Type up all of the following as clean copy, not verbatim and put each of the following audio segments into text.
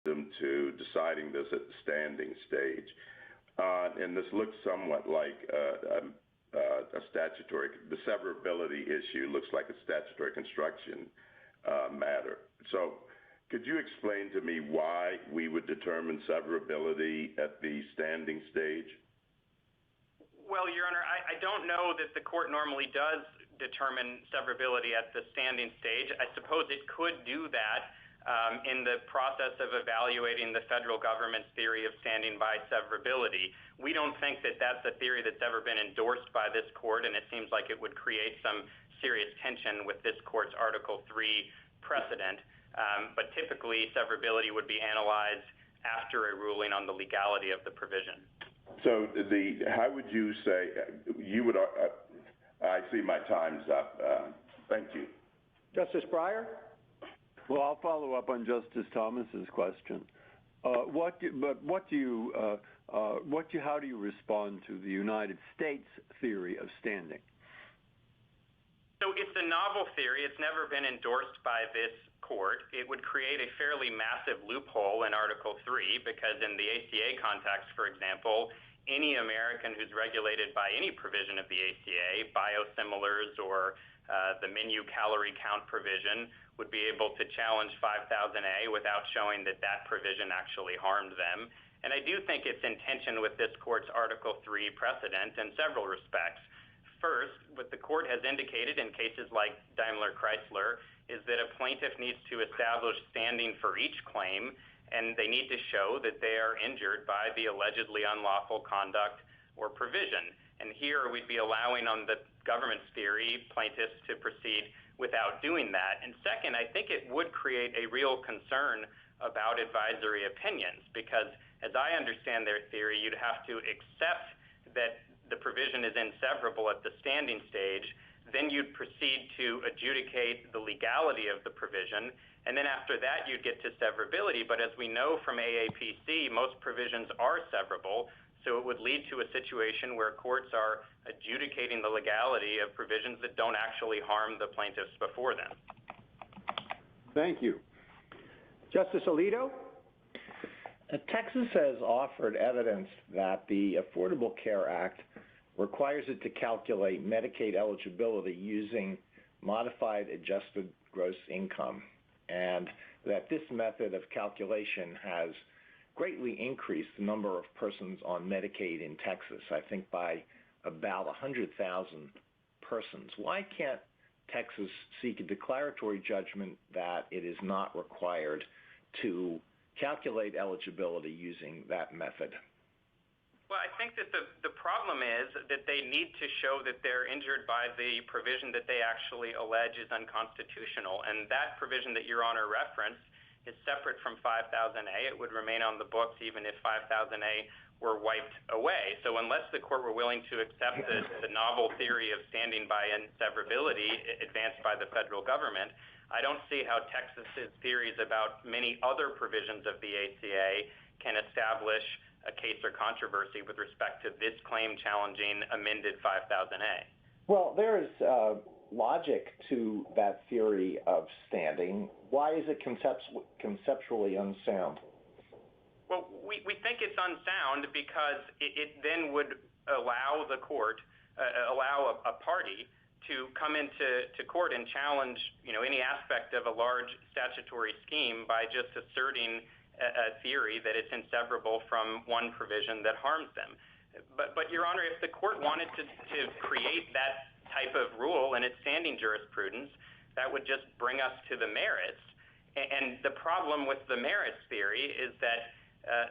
to deciding this at the standing stage. And this looks somewhat like a statutory, the severability issue looks like a statutory construction matter. So could you explain to me why we would determine severability at the standing stage? Well, Your Honor, I don't know that the court normally does determine severability at the standing stage. I suppose it could do that in the process of evaluating the federal government's theory of standing by severability. We don't think that that's a theory that's ever been endorsed by this court, and it seems like it would create some serious tension with this court's Article 3 precedent. But typically, severability would be analyzed after a ruling on the legality of the provision. So how would you say, you would, I see my time's up. Thank you. Justice Breyer? Well, I'll follow up on Justice Thomas's question. How do you respond to the United States theory of standing? So it's a novel theory. It's never been endorsed by this court. It would create a fairly massive loophole in Article 3 because in the ACA context, for example, any American who's regulated by any provision of the ACA, biosimilars or the menu calorie count provision, would be able to challenge 5000A without showing that that provision actually harmed them. And I do think it's in tension with this court's Article 3 precedent in several respects. First, what the court has indicated in cases like Daimler-Chrysler is that a plaintiff needs to establish standing for each claim, and they need to show that they are injured by the allegedly unlawful conduct or provision. And here we'd be allowing on the government's theory plaintiffs to proceed without doing that. And second, I think it would create a real concern about advisory opinions because as I understand their theory, you'd have to accept that the provision is inseverable at the standing stage, then you'd proceed to adjudicate the legality of the provision, and then after that you'd get to severability. But as we know from AAPC, most provisions are severable, so it would lead to a situation where courts are adjudicating the legality of provisions that don't actually harm the plaintiffs before them. Thank you. Justice Alito? Texas has offered evidence that the Affordable Care Act requires it to calculate Medicaid eligibility using modified adjusted gross income, and that this method of calculation has greatly increased the number of persons on Medicaid in Texas, I think by about 100,000 persons. Why can't Texas seek a declaratory judgment that it is not required to calculate eligibility using that method? Well, I think that the problem is that they need to show that they're injured by the provision that they actually allege is unconstitutional. And that provision that Your Honor referenced is separate from 5000A. It would remain on the books even if 5000A were wiped away. So unless the court were willing to accept the novel theory of standing by inseverability advanced by the federal government, I don't see how Texas's theories about many other provisions of the ACA can establish a case or controversy with respect to this claim challenging amended 5000A. Well, there is logic to that theory of standing. Why is it conceptually unsound? Well, we think it's unsound because it then would allow the court, allow a party to come into court and challenge, any aspect of a large statutory scheme by just asserting a theory that it's inseparable from one provision that harms them. But Your Honor, if the court wanted to create that type of rule in its standing jurisprudence, that would just bring us to the merits. And the problem with the merits theory is that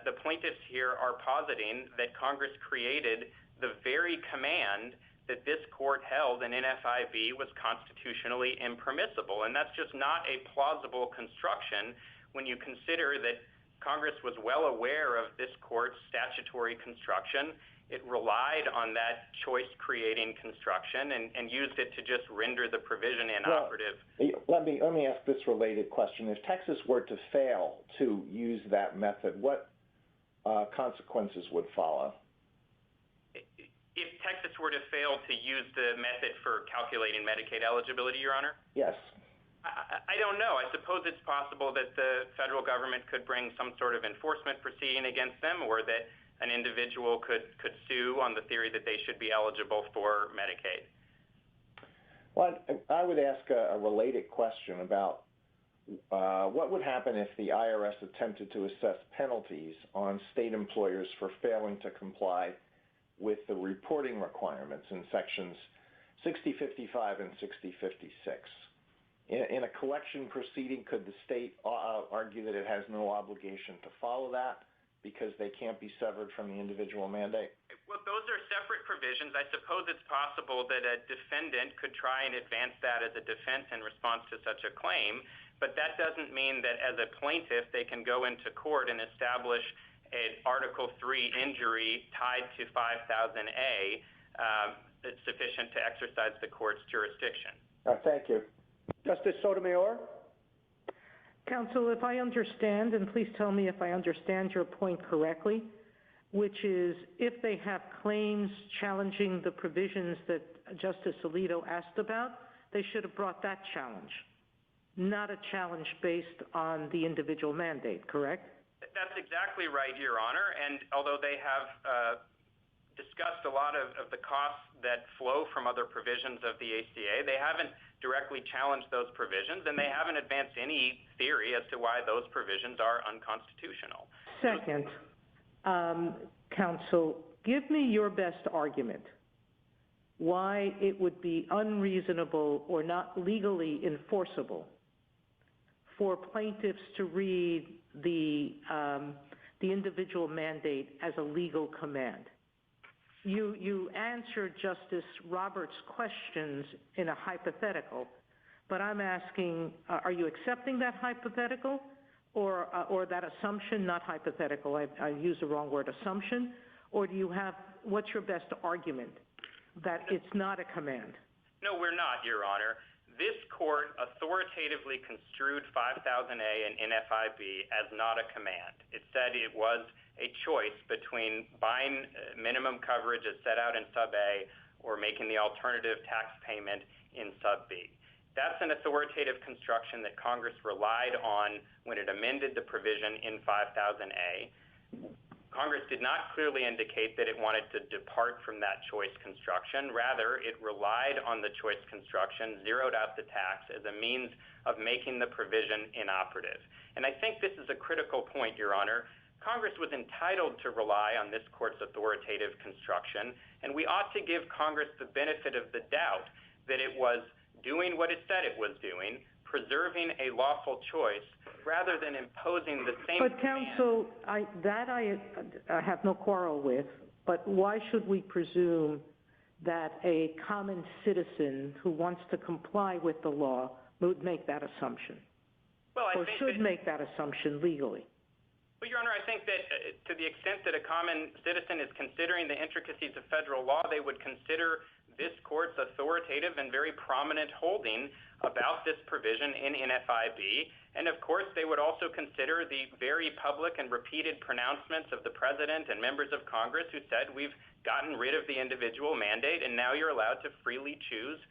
the plaintiffs here are positing that Congress created the very command that this court held in NFIB was constitutionally impermissible. And that's just not a plausible construction when you consider that Congress was well aware of this court's statutory construction. It relied on that choice-creating construction and used it to just render the provision inoperative. Well, let me ask this related question. If Texas were to fail to use that method, what consequences would follow? If Texas were to fail to use the method for calculating Medicaid eligibility, Your Honor? Yes. I don't know. I suppose it's possible that the federal government could bring some sort of enforcement proceeding against them, or that an individual could sue on the theory that they should be eligible for Medicaid. Well, I would ask a related question about what would happen if the IRS attempted to assess penalties on state employers for failing to comply with the reporting requirements in sections 6055 and 6056. In a collection proceeding, could the state argue that it has no obligation to follow that because they can't be severed from the individual mandate? Well, those are separate provisions. I suppose it's possible that a defendant could try and advance that as a defense in response to such a claim, but that doesn't mean that as a plaintiff they can go into court and establish an Article 3 injury tied to 5000A that's sufficient to exercise the court's jurisdiction. Thank you. Justice Sotomayor? Counsel, if I understand, and please tell me if I understand your point correctly, which is if they have claims challenging the provisions that Justice Alito asked about, they should have brought that challenge, not a challenge based on the individual mandate, correct? That's exactly right, Your Honor. And although they have discussed a lot of the costs that flow from other provisions of the ACA, they haven't directly challenged those provisions, and they haven't advanced any theory as to why those provisions are unconstitutional. Second, counsel, give me your best argument why it would be unreasonable or not legally enforceable for plaintiffs to read the individual mandate as a legal command. You answered Justice Roberts' questions in a hypothetical, but I'm asking, are you accepting that hypothetical or that assumption, not hypothetical, I used the wrong word, assumption, or do you have, what's your best argument that it's not a command? No, we're not, Your Honor. This court authoritatively construed 5000A and NFIB as not a command. It said it was a choice between buying minimum coverage as set out in Sub A or making the alternative tax payment in Sub B. That's an authoritative construction that Congress relied on when it amended the provision in 5000A. Congress did not clearly indicate that it wanted to depart from that choice construction. Rather, it relied on the choice construction, zeroed out the tax as a means of making the provision inoperative. And I think this is a critical point, Your Honor. Congress was entitled to rely on this court's authoritative construction, and we ought to give Congress the benefit of the doubt that it was doing what it said it was doing, preserving a lawful choice, rather than imposing the same But counsel, I have no quarrel with, but why should we presume that a common citizen who wants to comply with the law would make that assumption? Well, or should make that assumption legally? Well, Your Honor, I think that to the extent that a common citizen is considering the intricacies of federal law, they would consider this court's authoritative and very prominent holding about this provision in NFIB. And of course, they would also consider the very public and repeated pronouncements of the President and members of Congress who said we've gotten rid of the individual mandate and now you're allowed to freely choose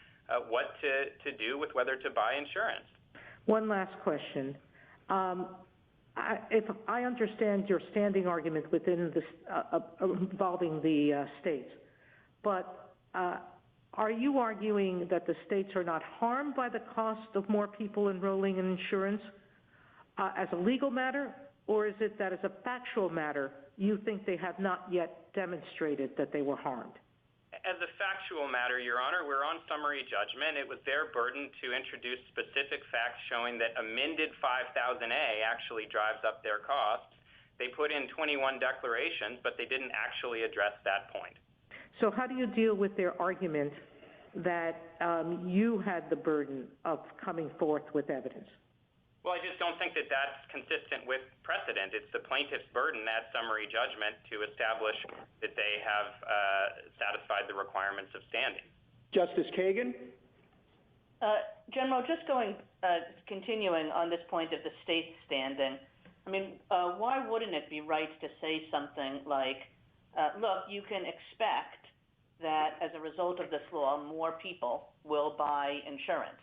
what to do with whether to buy insurance. One last question. If I understand your standing argument within this involving the states, but are you arguing that the states are not harmed by the cost of more people enrolling in insurance as a legal matter, or is it that as a factual matter you think they have not yet demonstrated that they were harmed? As a factual matter, Your Honor, we're on summary judgment. It was their burden to introduce specific facts showing that amended 5000A actually drives up their costs. They put in 21 declarations, but they didn't actually address that point. So how do you deal with their argument that you had the burden of coming forth with evidence? Well, I just don't think that that's consistent with precedent. It's the plaintiff's burden at summary judgment to establish that they have satisfied the requirements of standing. Justice Kagan? General, just continuing on this point of the state standing, I mean, why wouldn't it be right to say something like, look, you can expect that as a result of this law, more people will buy insurance.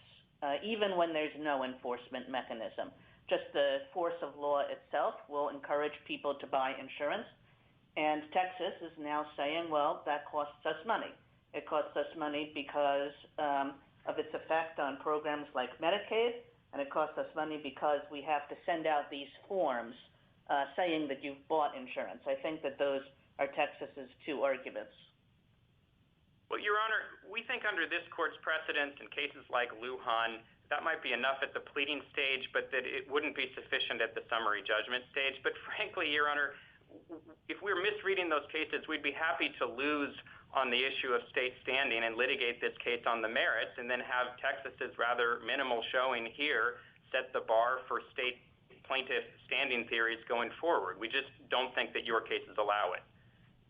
even when there's no enforcement mechanism. Just the force of law itself will encourage people to buy insurance. And Texas is now saying, well, that costs us money. It costs us money because of its effect on programs like Medicaid, and it costs us money because we have to send out these forms saying that you've bought insurance. I think that those are Texas's two arguments. Well, Your Honor, we think under this court's precedents in cases like Lujan, that might be enough at the pleading stage, but that it wouldn't be sufficient at the summary judgment stage. But frankly, Your Honor, if we're misreading those cases, we'd be happy to lose on the issue of state standing and litigate this case on the merits and then have Texas's rather minimal showing here set the bar for state plaintiff standing theories going forward. We just don't think that your cases allow it.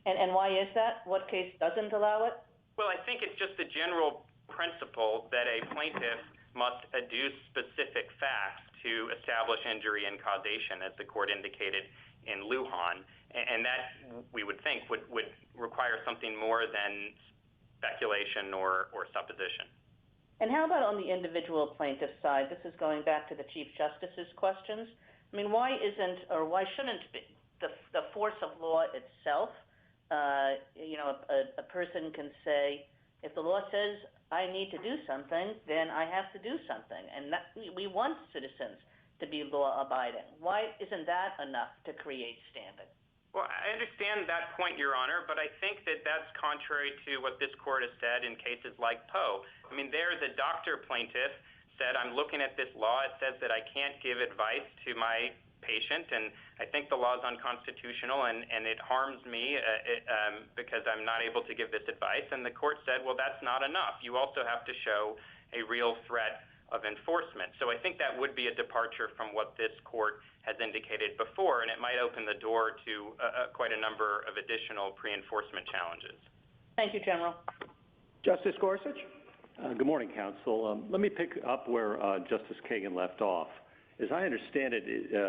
And why is that? What case doesn't allow it? Well, I think it's just the general principle that a plaintiff must adduce specific facts to establish injury and causation, as the court indicated in Lujan, and that we would think would require something more than speculation or supposition. And how about on the individual plaintiff side? This is going back to the Chief Justice's questions. I mean, why isn't or why shouldn't the force of law itself? A person can say, if the law says I need to do something, then I have to do something. And that, we want citizens to be law-abiding. Why isn't that enough to create standing? Well, I understand that point, Your Honor, but I think that that's contrary to what this court has said in cases like Poe. I mean, there the doctor plaintiff said, I'm looking at this law. It says that I can't give advice to my patient, and I think the law is unconstitutional, and it harms me because I'm not able to give this advice. And the court said, well, that's not enough. You also have to show a real threat of enforcement. So I think that would be a departure from what this court has indicated before, and it might open the door to quite a number of additional pre-enforcement challenges. Thank you, General. Justice Gorsuch? Good morning, counsel. Let me pick up where Justice Kagan left off. As I understand it,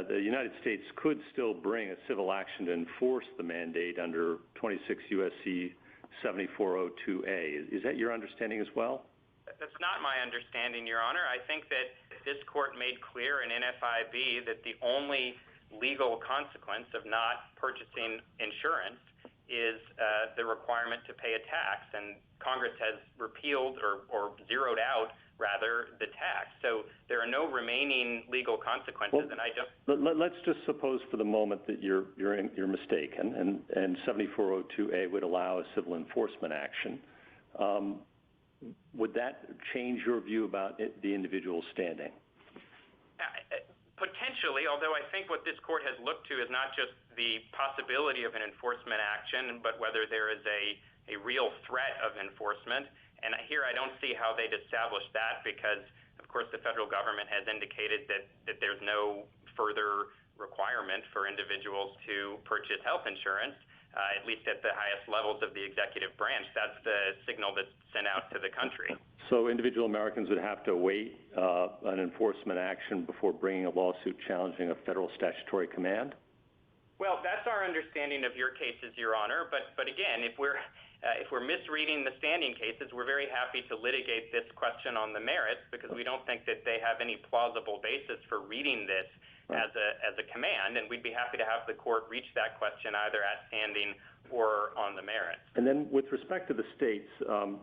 the United States could still bring a civil action to enforce the mandate under 26 U.S.C. 7402A. Is that your understanding as well? That's not my understanding, Your Honor. I think that this court made clear in NFIB that the only legal consequence of not purchasing insurance is the requirement to pay a tax, and Congress has repealed or zeroed out, rather, the tax. So there are no remaining legal consequences, and I don't... Let's just suppose for the moment that you're mistaken, and 7402A would allow a civil enforcement action. Would that change your view about the individual standing? Potentially, although I think what this court has looked to is not just the possibility of an enforcement action, but whether there is a real threat of enforcement. And here I don't see how they'd establish that because, of course, the federal government has indicated that there's no further requirement for individuals to purchase health insurance, at least at the highest levels of the executive branch. That's the signal that's sent out to the country. So individual Americans would have to await an enforcement action before bringing a lawsuit challenging a federal statutory command? Well, that's our understanding of your cases, Your Honor. But again, if we're misreading the standing cases, we're very happy to litigate this question on the merits because we don't think that they have any plausible basis for reading this as a command, and we'd be happy to have the court reach that question either at standing or on the merits. And then with respect to the states,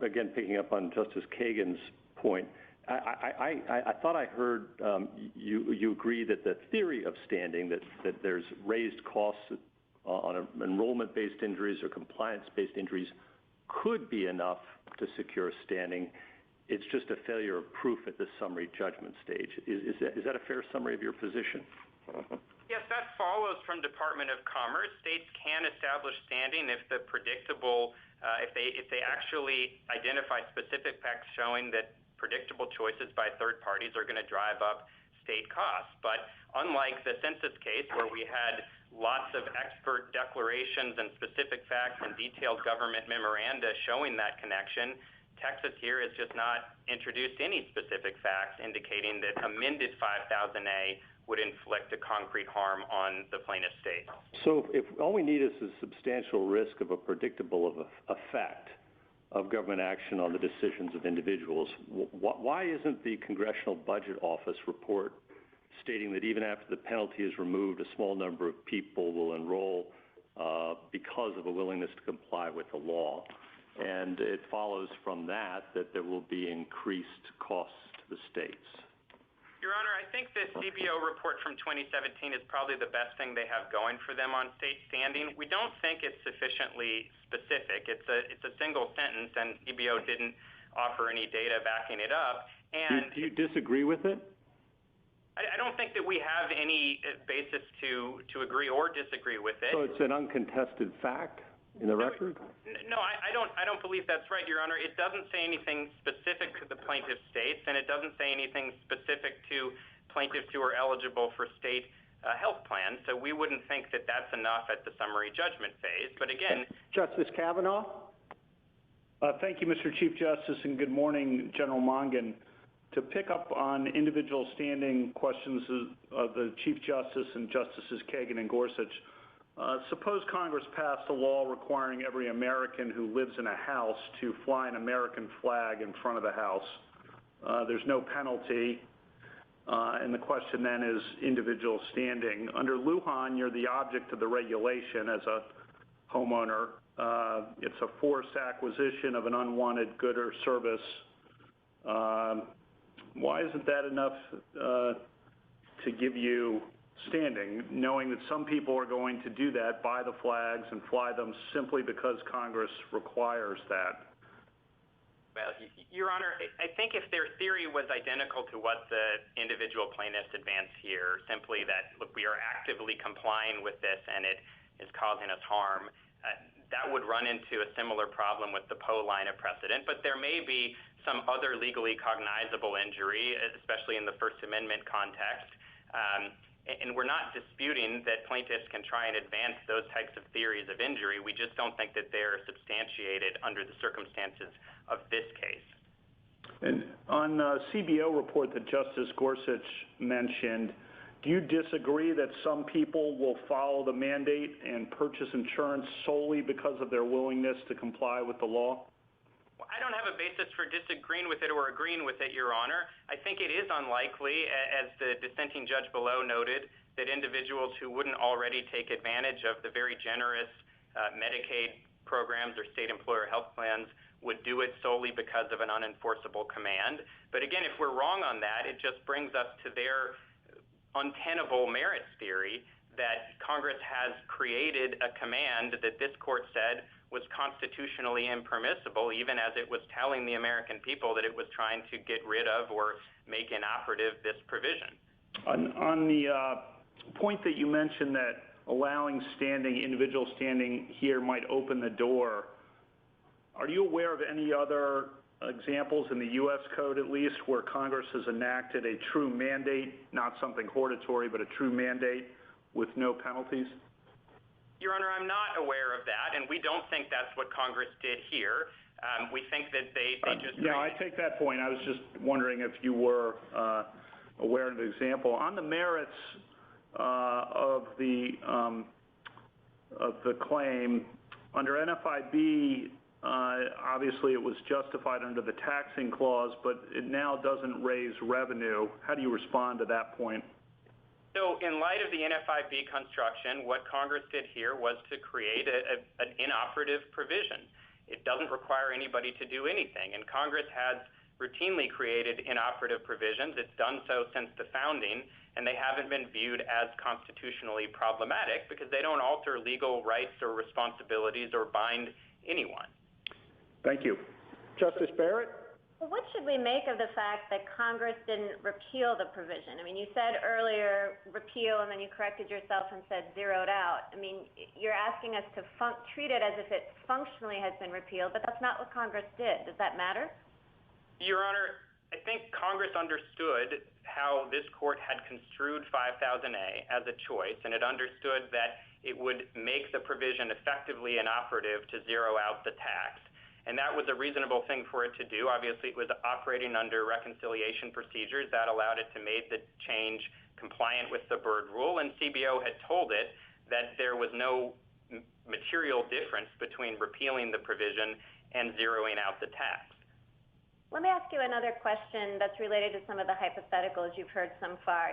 again, picking up on Justice Kagan's point, I thought I heard you agree that the theory of standing, that there's raised costs on enrollment-based injuries or compliance-based injuries could be enough to secure standing. It's just a failure of proof at the summary judgment stage. Is that a fair summary of your position? Yes, that follows from Department of Commerce. States can establish standing if the predictable, if they actually identify specific facts showing that predictable choices by third parties are going to drive up state costs. But unlike the census case where we had lots of expert declarations and specific facts and detailed government memoranda showing that connection, Texas here has just not introduced any specific facts indicating that amended 5000A would inflict a concrete harm on the plaintiff state. So if all we need is a substantial risk of a predictable effect, of government action on the decisions of individuals. Why isn't the Congressional Budget Office report stating that even after the penalty is removed, a small number of people will enroll because of a willingness to comply with the law? And it follows from that there will be increased costs to the states. Your Honor, I think this CBO report from 2017 is probably the best thing they have going for them on state standing. We don't think it's sufficiently specific. It's a single sentence, and CBO didn't offer any data backing it up. And do you disagree with it? I don't think that we have any basis to agree or disagree with it. So it's an uncontested fact in the record? No, I don't believe that's right, Your Honor. It doesn't say anything specific to the plaintiff states, and it doesn't say anything specific to plaintiffs who are eligible for state health plans. So we wouldn't think that that's enough at the summary judgment phase. But again, Justice Kavanaugh? Thank you, Mr. Chief Justice, and good morning, General Mongan. To pick up on individual standing questions of the Chief Justice and Justices Kagan and Gorsuch, suppose Congress passed a law requiring every American who lives in a house to fly an American flag in front of the house. There's no penalty, and the question then is individual standing. Under Lujan, you're the object of the regulation as a homeowner. It's a forced acquisition of an unwanted good or service. Why isn't that enough to give you standing, knowing that some people are going to do that, buy the flags and fly them simply because Congress requires that? Well, Your Honor, I think if their theory was identical to what the individual plaintiffs advanced here, simply that, look, we are actively complying with this and it is causing us harm, that would run into a similar problem with the Poe line of precedent. But there may be some other legally cognizable injury, especially in the First Amendment context. And we're not disputing that plaintiffs can try and advance those types of theories of injury. We just don't think that they're substantiated under the circumstances of this case. And on the CBO report that Justice Gorsuch mentioned, do you disagree that some people will follow the mandate and purchase insurance solely because of their willingness to comply with the law? I don't have a basis for disagreeing with it or agreeing with it, Your Honor. I think it is unlikely, as the dissenting judge below noted, that individuals who wouldn't already take advantage of the very generous Medicaid programs or state employer health plans would do it solely because of an unenforceable command. But again, if we're wrong on that, it just brings us to their untenable merits theory that Congress has created a command that this court said was constitutionally impermissible, even as it was telling the American people that it was trying to get rid of or make inoperative this provision. On the point that you mentioned that allowing individual standing here might open the door, are you aware of any other examples in the U.S. Code, at least, where Congress has enacted a true mandate, not something hortatory, but a true mandate with no penalties? Your Honor, I'm not aware of that, and we don't think that's what Congress did here. We think that they just... No, I take that point. I was just wondering if you were aware of an example. On the merits of the claim, under NFIB, obviously it was justified under the taxing clause, but it now doesn't raise revenue. How do you respond to that point? So in light of the NFIB construction, what Congress did here was to create an inoperative provision. It doesn't require anybody to do anything, and Congress has routinely created inoperative provisions. It's done so since the founding, and they haven't been viewed as constitutionally problematic because they don't alter legal rights or responsibilities or bind anyone. Thank you. Justice Barrett? Well, what should we make of the fact that Congress didn't repeal the provision? I mean, you said earlier repeal, and then you corrected yourself and said zeroed out. I mean, you're asking us to treat it as if it functionally has been repealed, but that's not what Congress did. Does that matter? Your Honor, I think Congress understood how this court had construed 5000A as a choice, and it understood that it would make the provision effectively inoperative to zero out the tax. And that was a reasonable thing for it to do. Obviously, it was operating under reconciliation procedures that allowed it to make the change compliant with the Byrd Rule, and CBO had told it that there was no material difference between repealing the provision and zeroing out the tax. Let me ask you another question that's related to some of the hypotheticals you've heard so far.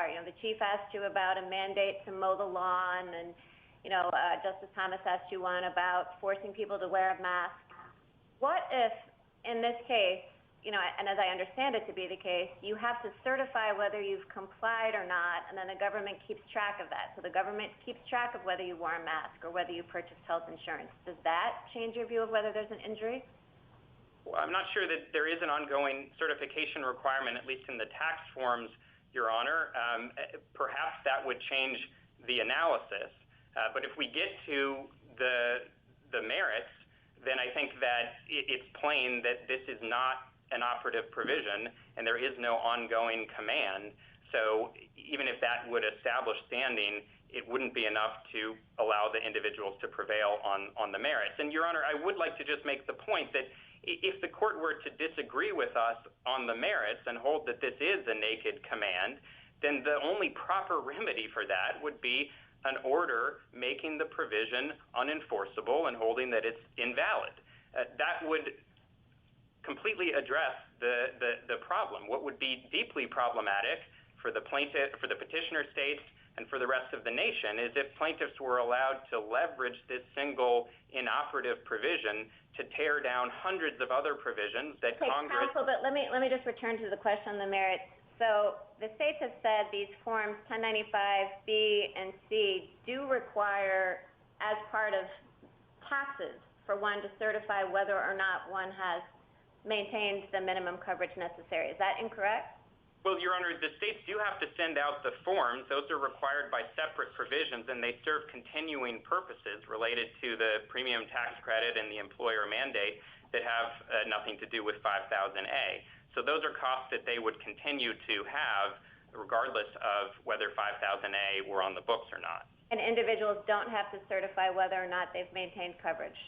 You know, the chief asked you about a mandate to mow the lawn, and Justice Thomas asked you one about forcing people to wear a mask. What if, in this case, and as I understand it to be the case, you have to certify whether you've complied or not, and then the government keeps track of that. So the government keeps track of whether you wore a mask or whether you purchased health insurance. Does that change your view of whether there's an injury? Well, I'm not sure that there is an ongoing certification requirement, at least in the tax forms, Your Honor. Perhaps that would change the analysis. But if we get to the merits, then I think that it's plain that this is not an operative provision and there is no ongoing command. So even if that would establish standing, it wouldn't be enough to allow the individuals to prevail on the merits. And Your Honor, I would like to just make the point that if the court were to disagree with us on the merits and hold that this is a naked command, then the only proper remedy for that would be an order making the provision unenforceable and holding that it's invalid. That would completely address the problem. What would be deeply problematic for the plaintiff, for the petitioner states, and for the rest of the nation is if plaintiffs were allowed to leverage this single inoperative provision to tear down hundreds of other provisions that Congress... Counsel, but let me just return to the question on the merits. So the states have said these forms 1095 B and C do require, as part of taxes, for one to certify whether or not one has maintained the minimum coverage necessary. Is that incorrect? Well, Your Honor, the states do have to send out the forms. Those are required by separate provisions, and they serve continuing purposes related to the premium tax credit and the employer mandate that have nothing to do with 5000A. So those are costs that they would continue to have regardless of whether 5000A were on the books or not. And individuals don't have to certify whether or not they've maintained coverage?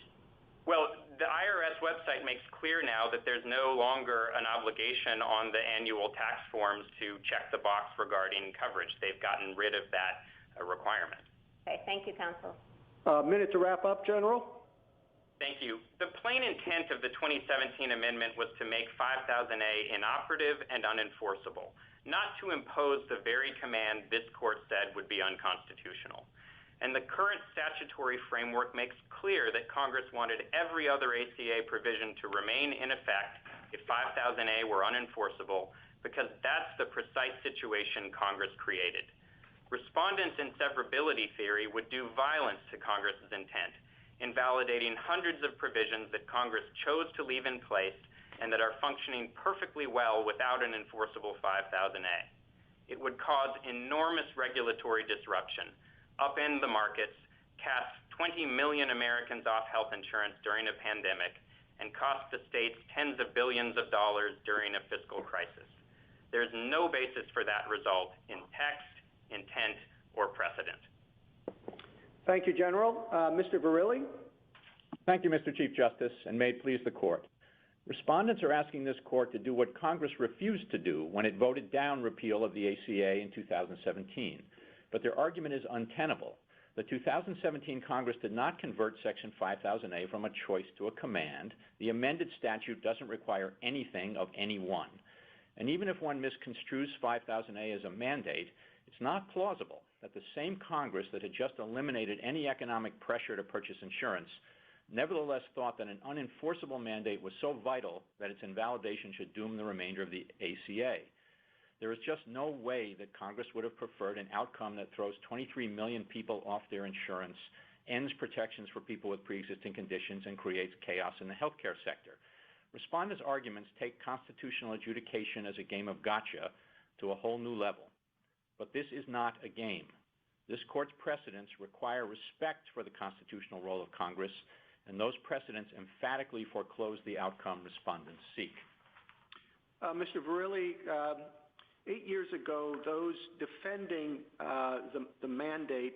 Well, the IRS website makes clear now that there's no longer an obligation on the annual tax forms to check the box regarding coverage. They've gotten rid of that requirement. Okay, thank you, counsel. Minute to wrap up, General. Thank you. The plain intent of the 2017 amendment was to make 5000A inoperative and unenforceable, not to impose the very command this court said would be unconstitutional. And the current statutory framework makes clear that Congress wanted every other ACA provision to remain in effect if 5000A were unenforceable, because that's the precise situation Congress created. Respondents' inseparability theory would do violence to Congress's intent, invalidating hundreds of provisions that Congress chose to leave in place and that are functioning perfectly well without an enforceable 5000A. It would cause enormous regulatory disruption, upend the markets, cast 20 million Americans off health insurance during a pandemic, and cost the states tens of billions of dollars during a fiscal crisis. There's no basis for that result in text, intent, or precedent. Thank you, General. Mr. Verrilli? Thank you, Mr. Chief Justice, and may it please the Court. Respondents are asking this Court to do what Congress refused to do when it voted down repeal of the ACA in 2017. But their argument is untenable. The 2017 Congress did not convert Section 5000A from a choice to a command. The amended statute doesn't require anything of anyone. And even if one misconstrues 5000A as a mandate, it's not plausible that the same Congress that had just eliminated any economic pressure to purchase insurance nevertheless thought that an unenforceable mandate was so vital that its invalidation should doom the remainder of the ACA. There is just no way that Congress would have preferred an outcome that throws 23 million people off their insurance, ends protections for people with pre-existing conditions, and creates chaos in the healthcare sector. Respondents' arguments take constitutional adjudication as a game of gotcha to a whole new level. But this is not a game. This Court's precedents require respect for the constitutional role of Congress, and those precedents emphatically foreclose the outcome respondents seek. Mr. Verrilli, 8 years ago, those defending the mandate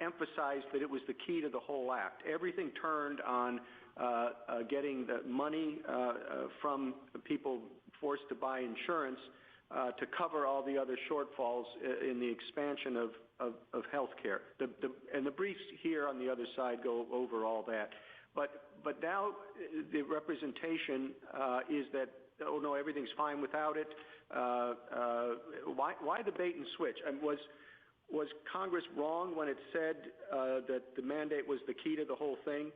emphasized that it was the key to the whole act. Everything turned on getting the money from the people forced to buy insurance to cover all the other shortfalls in the expansion of health care. And the briefs here on the other side go over all that. But now the representation is that, oh no, everything's fine without it. Why the bait and switch? And was Congress wrong when it said that the mandate was the key to the whole thing?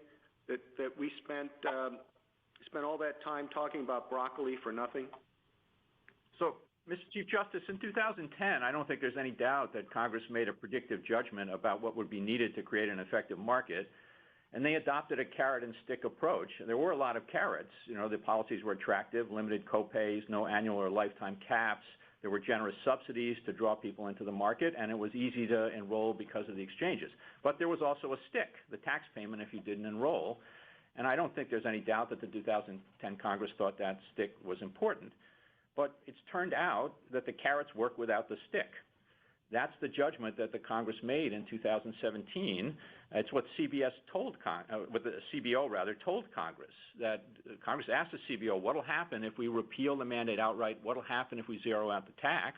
That we spent all that time talking about broccoli for nothing? So, Mr. Chief Justice, in 2010, I don't think there's any doubt that Congress made a predictive judgment about what would be needed to create an effective market, and they adopted a carrot and stick approach. There were a lot of carrots. You know, the policies were attractive, limited copays, no annual or lifetime caps. There were generous subsidies to draw people into the market, and it was easy to enroll because of the exchanges. But there was also a stick, the tax payment if you didn't enroll, and I don't think there's any doubt that the 2010 Congress thought that stick was important. But it's turned out that the carrots work without the stick. That's the judgment that the Congress made in 2017. It's what what the CBO rather told Congress. That Congress asked the CBO, what will happen if we repeal the mandate outright? What will happen if we zero out the tax?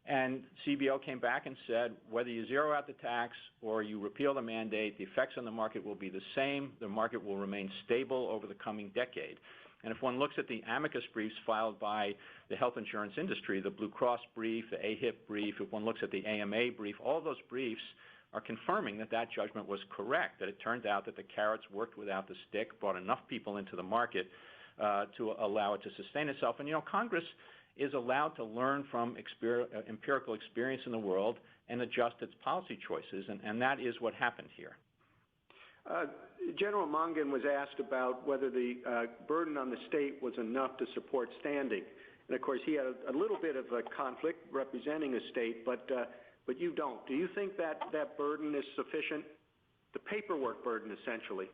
And CBO came back and said, whether you zero out the tax or you repeal the mandate, the effects on the market will be the same. The market will remain stable over the coming decade. And if one looks at the amicus briefs filed by the health insurance industry, the Blue Cross brief, the AHIP brief, if one looks at the AMA brief, all those briefs are confirming that that judgment was correct, that it turned out that the carrots worked without the stick, brought enough people into the market to allow it to sustain itself. And, you know, Congress is allowed to learn from empirical experience in the world and adjust its policy choices, and that is what happened here. General Mongan was asked about whether the burden on the state was enough to support standing. And of course, he had a little bit of a conflict representing a state, but you don't. Do you think that burden is sufficient? The paperwork burden, essentially.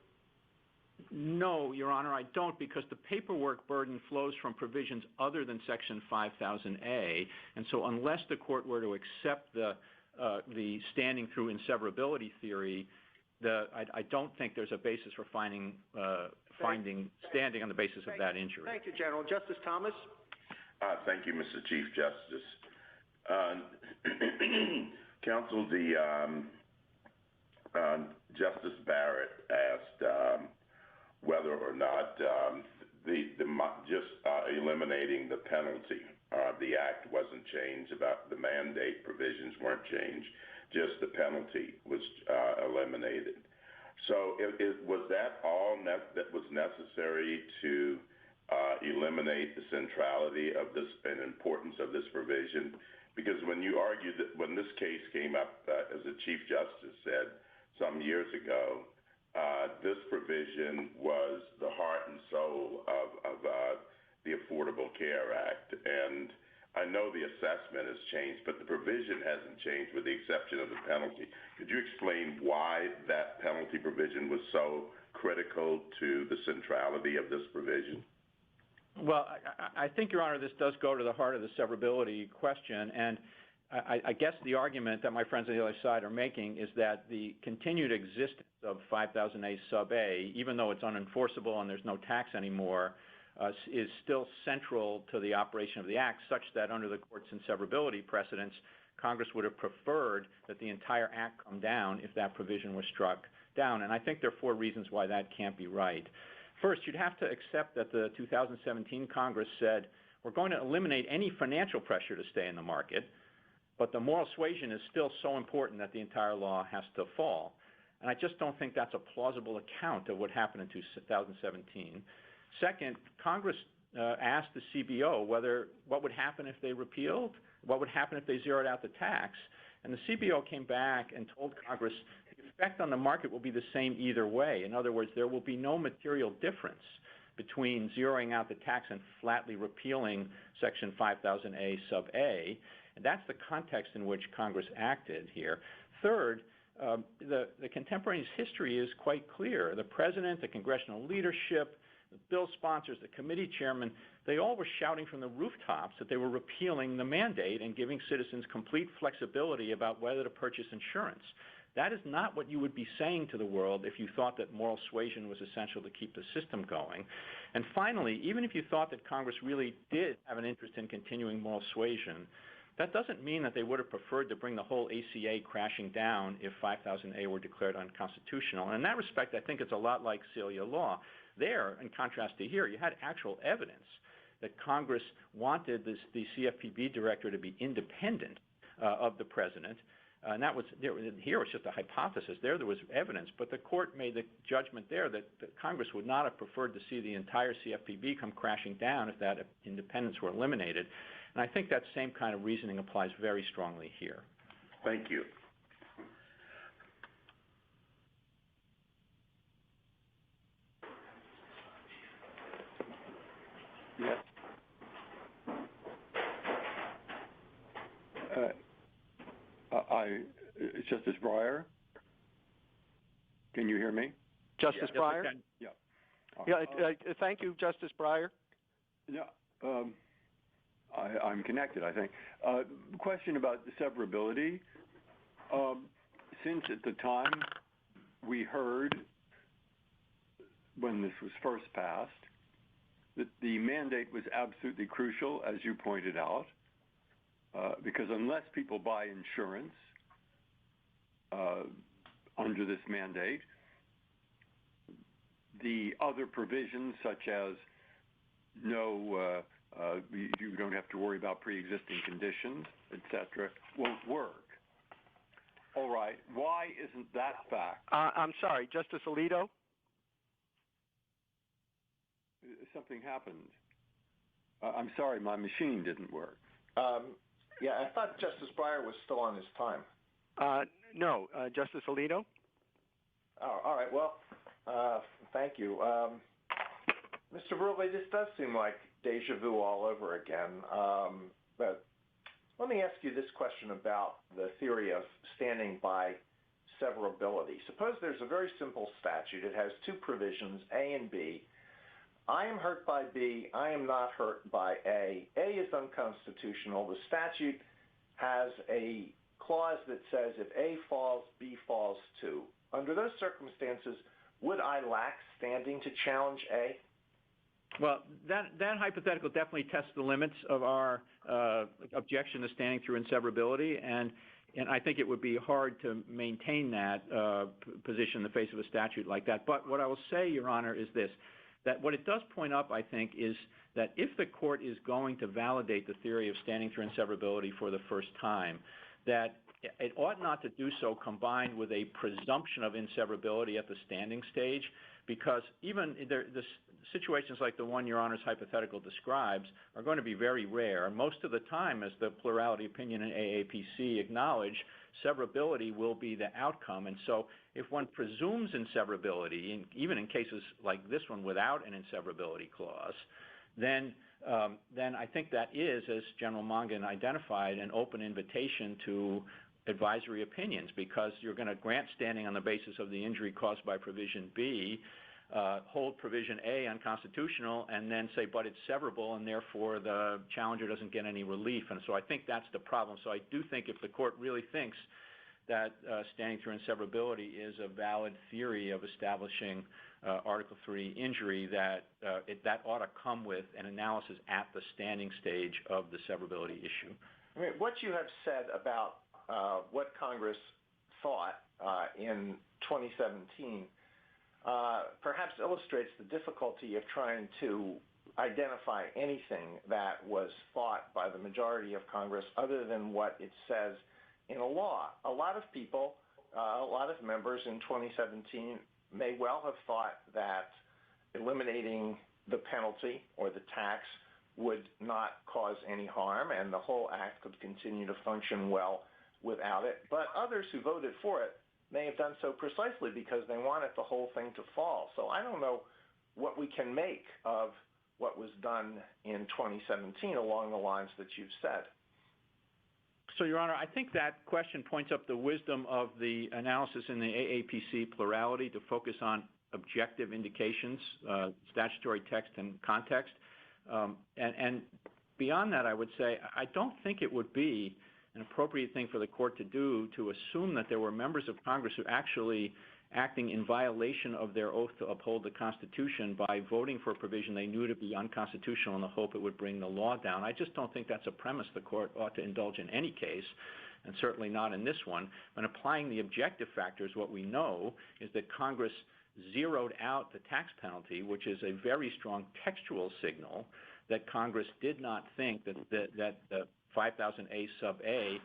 No, Your Honor, I don't, because the paperwork burden flows from provisions other than Section 5000A. And so unless the court were to accept the standing through inseparability theory, I don't think there's a basis for finding standing on the basis of that injury. Thank you, General. Justice Thomas? Thank you, Mr. Chief Justice. Counsel, Justice Barrett asked whether or not just eliminating the penalty, the act wasn't changed, about the mandate provisions weren't changed. Just the penalty was eliminated. So was that all that was necessary to eliminate the centrality of this and importance of this provision? Because when you argued that when this case came up, as the Chief Justice said some years ago, this provision was the heart and soul of the Affordable Care Act. And I know the assessment has changed, but the provision hasn't changed with the exception of the penalty. Could you explain why that penalty provision was so critical to the centrality of this provision? Well, I think, Your Honor, this does go to the heart of the severability question, and I guess the argument that my friends on the other side are making is that the continued existence of 5000A sub A, even though it's unenforceable and there's no tax anymore, is still central to the operation of the Act, such that under the Court's inseparability precedents, Congress would have preferred that the entire Act come down if that provision was struck down. And I think there are 4 reasons why that can't be right. First, you'd have to accept that the 2017 Congress said, we're going to eliminate any financial pressure to stay in the market, but the moral suasion is still so important that the entire law has to fall. And I just don't think that's a plausible account of what happened in 2017. Second, Congress asked the CBO what would happen if they repealed, what would happen if they zeroed out the tax. And the CBO came back and told Congress the effect on the market will be the same either way. In other words, there will be no material difference between zeroing out the tax and flatly repealing Section 5000A sub A. And that's the context in which Congress acted here. Third, the contemporaneous history is quite clear. The president, the congressional leadership, the bill sponsors, the committee chairmen, they all were shouting from the rooftops that they were repealing the mandate and giving citizens complete flexibility about whether to purchase insurance. That is not what you would be saying to the world if you thought that moral suasion was essential to keep the system going. And finally, even if you thought that Congress really did have an interest in continuing moral suasion, That doesn't mean that they would have preferred to bring the whole ACA crashing down if 5000A were declared unconstitutional. And in that respect, I think it's a lot like Celia law. There, in contrast to here, you had actual evidence that Congress wanted the CFPB director to be independent of the president. And that was, here it's just a hypothesis. There was evidence, but the court made the judgment there that Congress would not have preferred to see the entire CFPB come crashing down if that independence were eliminated. And I think that same kind of reasoning applies very strongly here. Thank you. Yes. Justice Breyer, can you hear me? Justice Breyer? Yeah. Thank you, Justice Breyer. Yeah, I'm connected, I think. Question about severability. Since at the time we heard, when this was first passed, that the mandate was absolutely crucial, as you pointed out, because unless people buy insurance under this mandate, the other provisions such as you don't have to worry about pre-existing conditions, etc., won't work. All right, why isn't that fact? I'm sorry, Justice Alito? Something happened. I'm sorry, my machine didn't work. Yeah, I thought Justice Breyer was still on his time. No, Justice Alito? Oh, all right, well, thank you. Mr. Verrilli, this does seem like deja vu all over again. But let me ask you this question about the theory of standing by severability. Suppose there's a very simple statute. It has two provisions, A and B. I am hurt by B. I am not hurt by A. A is unconstitutional. The statute has a clause that says if A falls, B falls too. Under those circumstances, would I lack standing to challenge A? Well, that hypothetical definitely tests the limits of our objection to standing through inseverability, and I think it would be hard to maintain that position in the face of a statute like that. But what I will say, Your Honor, is this, that what it does point up, I think, is that if the court is going to validate the theory of standing through inseverability for the first time, that it ought not to do so combined with a presumption of inseverability at the standing stage, because even the situations like the one Your Honor's hypothetical describes are going to be very rare. Most of the time, as the plurality opinion in AAPC acknowledged, severability will be the outcome. And so if one presumes inseverability, even in cases like this one without an inseverability clause, then I think that is, as General Mongan identified, an open invitation to advisory opinions, because you're going to grant standing on the basis of the injury caused by Provision B, hold Provision A unconstitutional, and then say, but it's severable, and therefore the challenger doesn't get any relief. And so I think that's the problem. So I do think if the court really thinks that standing through inseverability is a valid theory of establishing Article III injury, that that ought to come with an analysis at the standing stage of the severability issue. I mean, what you have said about what Congress thought in 2017 perhaps illustrates the difficulty of trying to identify anything that was thought by the majority of Congress other than what it says in a law. A lot of people, a lot of members in 2017 may well have thought that eliminating the penalty or the tax would not cause any harm and the whole act could continue to function well without it. But others who voted for it may have done so precisely because they wanted the whole thing to fall. So I don't know what we can make of what was done in 2017 along the lines that you've said. So, Your Honor, I think that question points up the wisdom of the analysis in the AAPC plurality to focus on objective indications, statutory text and context. And beyond that, I would say I don't think it would be an appropriate thing for the court to do to assume that there were members of Congress who actually acting in violation of their oath to uphold the Constitution by voting for a provision they knew to be unconstitutional in the hope it would bring the law down. I just don't think that's a premise the court ought to indulge in any case, and certainly not in this one. When applying the objective factors, what we know is that Congress zeroed out the tax penalty, which is a very strong textual signal that Congress did not think that the 5000A sub A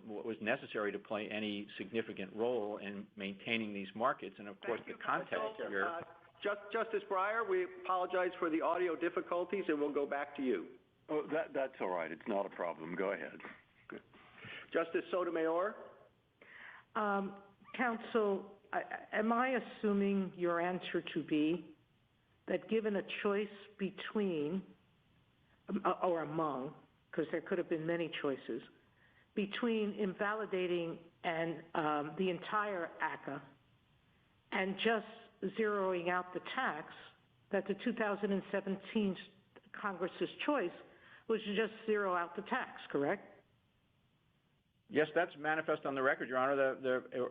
was necessary to play any significant role in maintaining these markets. And of course, the context here. Justice Breyer, we apologize for the audio difficulties, and we'll go back to you. Oh, that's all right. It's not a problem. Go ahead. Good. Justice Sotomayor? Counsel, am I assuming your answer to be that given a choice between, or among, because there could have been many choices, between invalidating and the entire ACA and just zeroing out the tax, that the 2017 Congress's choice was to just zero out the tax, correct? Yes, that's manifest on the record, Your Honor.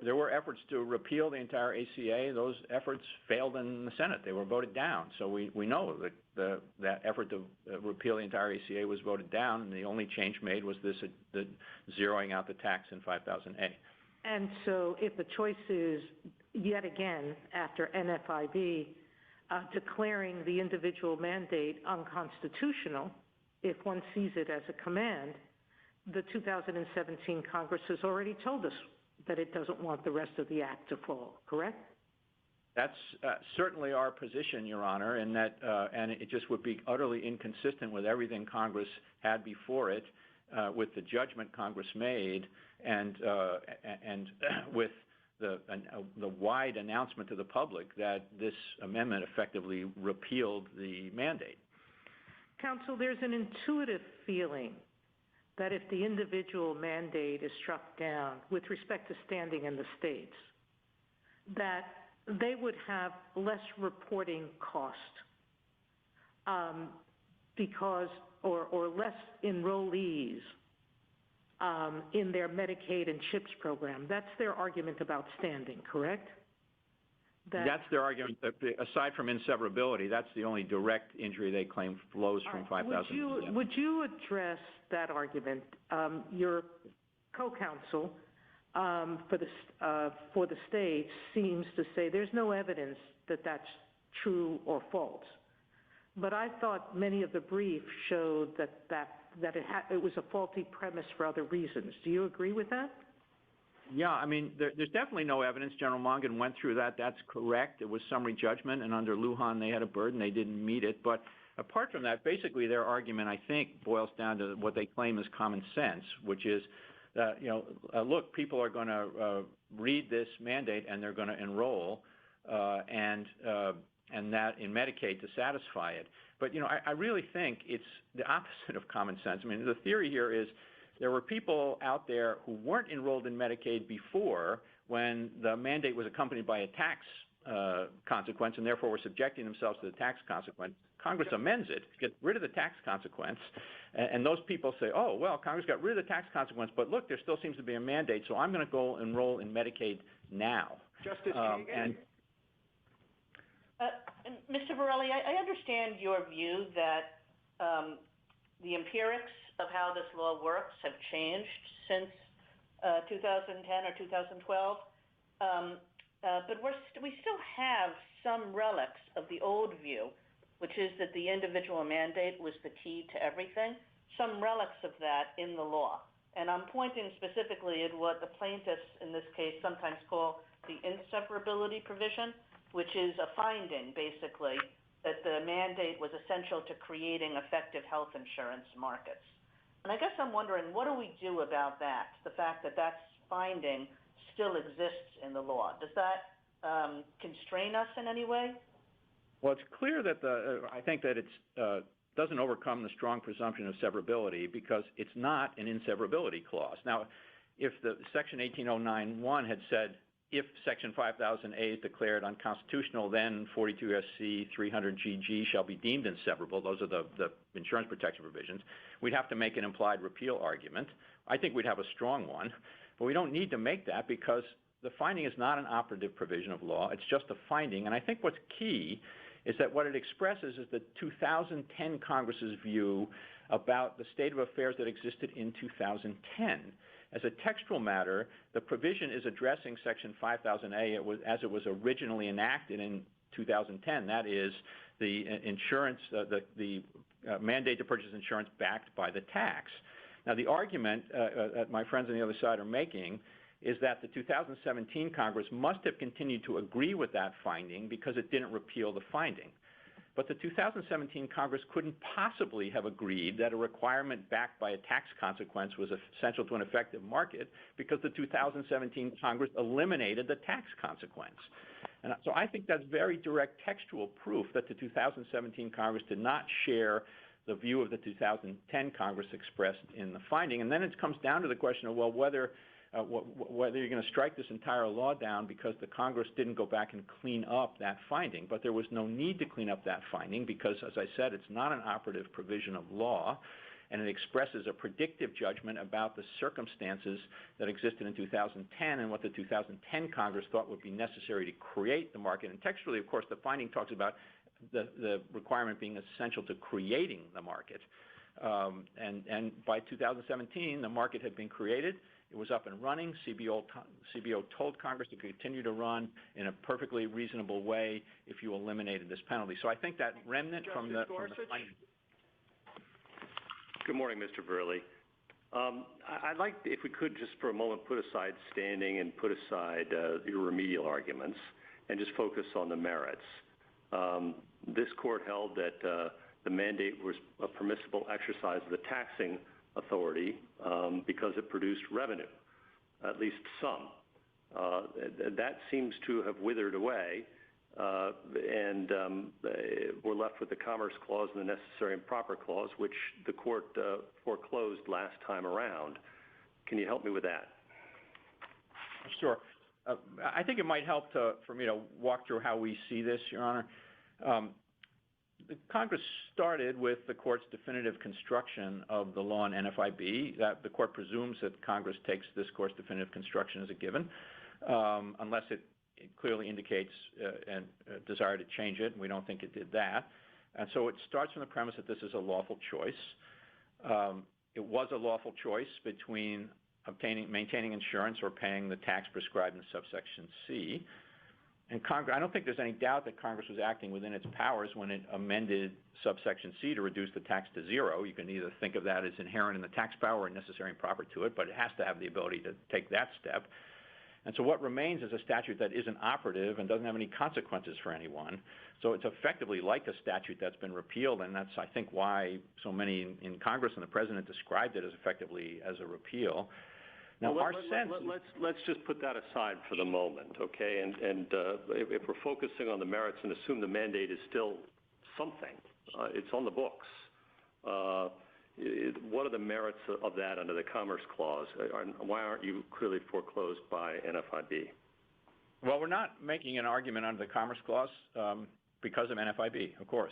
There were efforts to repeal the entire ACA. Those efforts failed in the Senate. They were voted down. So we know that that effort to repeal the entire ACA was voted down, and the only change made was the zeroing out the tax in 5000A. And so if the choice is, yet again, after NFIB, declaring the individual mandate unconstitutional, if one sees it as a command, the 2017 Congress has already told us that it doesn't want the rest of the act to fall, correct? That's certainly our position, Your Honor, and that and it just would be utterly inconsistent with everything Congress had before it, with the judgment Congress made, and with the wide announcement to the public that this amendment effectively repealed the mandate. Counsel, there's an intuitive feeling that if the individual mandate is struck down with respect to standing in the states, that they would have less reporting cost because, or less enrollees in their Medicaid and CHIPS program. That's their argument about standing, correct? That's their argument. Aside from inseparability, that's the only direct injury they claim flows from 5000. Would you address that argument? Your co-counsel for the states seems to say there's no evidence that that's true or false. But I thought many of the briefs showed that it was a faulty premise for other reasons. Do you agree with that? Yeah, I mean, there's definitely no evidence. General Mongan went through that. That's correct. It was summary judgment, and under Lujan, they had a burden. They didn't meet it. But apart from that, basically their argument, I think, boils down to what they claim is common sense, which is that, look, people are going to read this mandate and they're going to enroll, and that in Medicaid to satisfy it. But, I really think it's the opposite of common sense. I mean, the theory here is there were people out there who weren't enrolled in Medicaid before when the mandate was accompanied by a tax consequence, and therefore were subjecting themselves to the tax consequence. Congress amends it, gets rid of the tax consequence, and those people say, oh, well, Congress got rid of the tax consequence, but look, there still seems to be a mandate, so I'm going to go enroll in Medicaid now. Justice Kagan? Mr. Borelli, I understand your view that the empirics of how this law works have changed since 2010 or 2012, but we still have some relics of the old view, which is that the individual mandate was the key to everything, some relics of that in the law. And I'm pointing specifically at what the plaintiffs in this case sometimes call the Inseparability Provision, which is a finding, basically, that the mandate was essential to creating effective health insurance markets. And I guess I'm wondering, what do we do about that, the fact that that finding still exists in the law? Does that constrain us in any way? Well, it's clear that I think that it doesn't overcome the strong presumption of severability because it's not an inseverability clause. Now, if the Section 18091 had said, if Section 5000A is declared unconstitutional, then 42 U.S.C. 300 GG shall be deemed inseparable. Those are the insurance protection provisions. We'd have to make an implied repeal argument, I think we'd have a strong one, but we don't need to make that because the finding is not an operative provision of law. It's just a finding. And I think what's key is that what it expresses is the 2010 Congress's view about the state of affairs that existed in 2010. As a textual matter, the provision is addressing Section 5000A as it was originally enacted in 2010. That is, the insurance, the mandate to purchase insurance backed by the tax. Now, the argument that my friends on the other side are making is that the 2017 Congress must have continued to agree with that finding because it didn't repeal the finding. But the 2017 Congress couldn't possibly have agreed that a requirement backed by a tax consequence was essential to an effective market because the 2017 Congress eliminated the tax consequence. And so I think that's very direct textual proof that the 2017 Congress did not share the view of the 2010 Congress expressed in the finding. And then it comes down to the question of, well, whether you're going to strike this entire law down because the Congress didn't go back and clean up that finding. But there was no need to clean up that finding because, as I said, it's not an operative provision of law, and it expresses a predictive judgment about the circumstances that existed in 2010 and what the 2010 Congress thought would be necessary to create the market. And textually, of course, the finding talks about the requirement being essential to creating the market. And by 2017, the market had been created. It was up and running. CBO told Congress to continue to run in a perfectly reasonable way if you eliminated this penalty. So I think that remnant from the finding. Good morning, Mr. Verrilli. I'd like, if we could, just for a moment, put aside standing and put aside your remedial arguments and just focus on the merits. This court held that the mandate was a permissible exercise of the taxing authority because it produced revenue, at least some. That seems to have withered away, and we're left with the Commerce Clause and the Necessary and Proper Clause, which the court foreclosed last time around. Can you help me with that? Sure. I think it might help for me to walk through how we see this, Your Honor. The Congress started with the court's definitive construction of the law in NFIB. That the court presumes that Congress takes this court's definitive construction as a given, unless it clearly indicates a desire to change it, and we don't think it did that. And so it starts from the premise that this is a lawful choice. It was a lawful choice between maintaining insurance or paying the tax prescribed in subsection C. And I don't think there's any doubt that Congress was acting within its powers when it amended subsection C to reduce the tax to zero. You can either think of that as inherent in the tax power or necessary and proper to it, but it has to have the ability to take that step. And so what remains is a statute that isn't operative and doesn't have any consequences for anyone. So it's effectively like a statute that's been repealed, and that's, I think, why so many in Congress and the President described it as effectively as a repeal. Now, well, let's just put that aside for the moment, okay? And if we're focusing on the merits and assume the mandate is still something, it's on the books. What are the merits of that under the Commerce Clause? Why aren't you clearly foreclosed by NFIB? Well, we're not making an argument under the Commerce Clause because of NFIB, of course.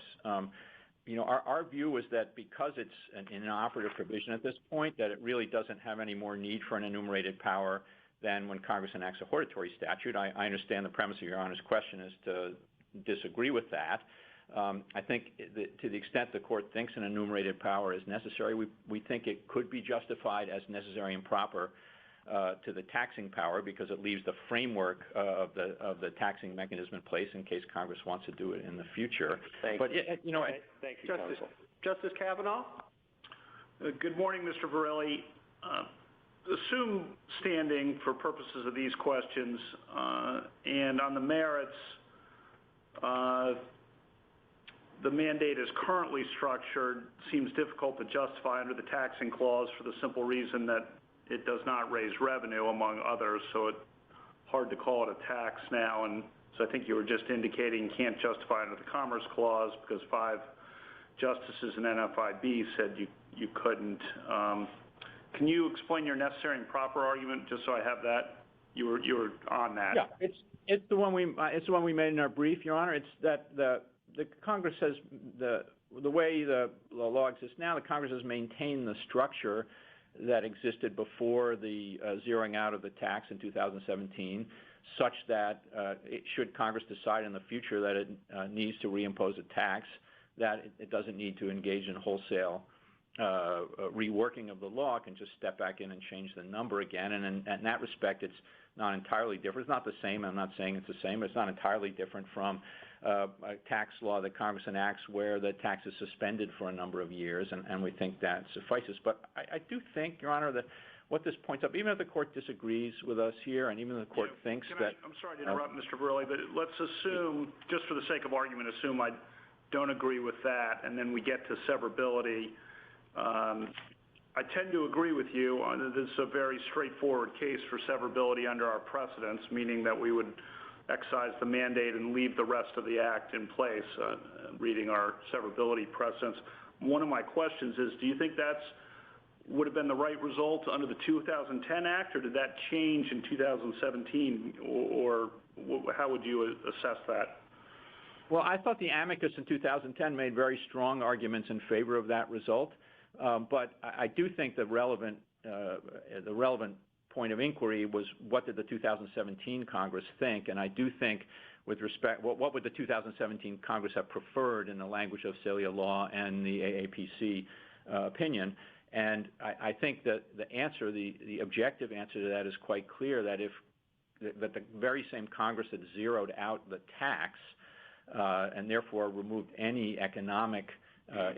You know, our view is that because it's an inoperative provision at this point, that it really doesn't have any more need for an enumerated power than when Congress enacts a hortatory statute. I understand the premise of Your Honor's question is to disagree with that. I think to the extent the court thinks an enumerated power is necessary, we think it could be justified as necessary and proper to the taxing power because it leaves the framework of the taxing mechanism in place in case Congress wants to do it in the future. Thank you, Counsel. Justice Kavanaugh? Good morning, Mr. Verrilli. Assume standing for purposes of these questions, and on the merits, the mandate as currently structured seems difficult to justify under the taxing clause for the simple reason that it does not raise revenue, among others, so it's hard to call it a tax now. And so I think you were just indicating you can't justify under the Commerce Clause because 5 justices in NFIB said you couldn't. Can you explain your necessary and proper argument, just so I have that? You were on that. Yeah, it's the one we made in our brief, Your Honor. It's that the Congress has the way the law exists now. The Congress has maintained the structure that existed before the zeroing out of the tax in 2017, such that should Congress decide in the future that it needs to reimpose a tax, that it doesn't need to engage in wholesale reworking of the law, can just step back in and change the number again. And in that respect, it's not entirely different. It's not the same. I'm not saying it's the same, but it's not entirely different from a tax law that Congress enacts where the tax is suspended for a number of years, and we think that suffices. But I do think, Your Honor, that what this points up, even if the court disagrees with us here, and even if the court thinks that... I'm sorry to interrupt, Mr. Verrilli, but let's assume, just for the sake of argument, assume I don't agree with that, and then we get to severability. I tend to agree with you on this is a very straightforward case for severability under our precedents, meaning that we would excise the mandate and leave the rest of the act in place, reading our severability precedents. One of my questions is, do you think that's would have been the right result under the 2010 Act, or did that change in 2017, or how would you assess that? Well, I thought the amicus in 2010 made very strong arguments in favor of that result, but I do think the relevant point of inquiry was what did the 2017 Congress think, and I do think with respect, what would the 2017 Congress have preferred in the language of Celia law and the AAPC opinion? And I think that the answer, the objective answer to that is quite clear, that that the very same Congress that zeroed out the tax and therefore removed any economic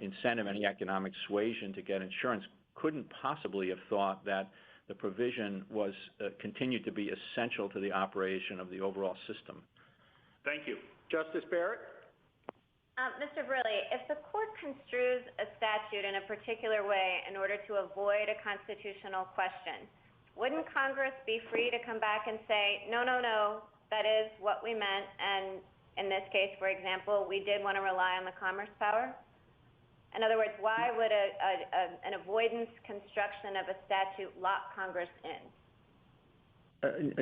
incentive, any economic suasion to get insurance, couldn't possibly have thought that the provision was continued to be essential to the operation of the overall system. Thank you. Justice Barrett? Mr. Verrilli, if the court construes a statute in a particular way in order to avoid a constitutional question, wouldn't Congress be free to come back and say, no, no, no, that is what we meant, and in this case, for example, we did want to rely on the commerce power? In other words, why would an avoidance construction of a statute lock Congress in?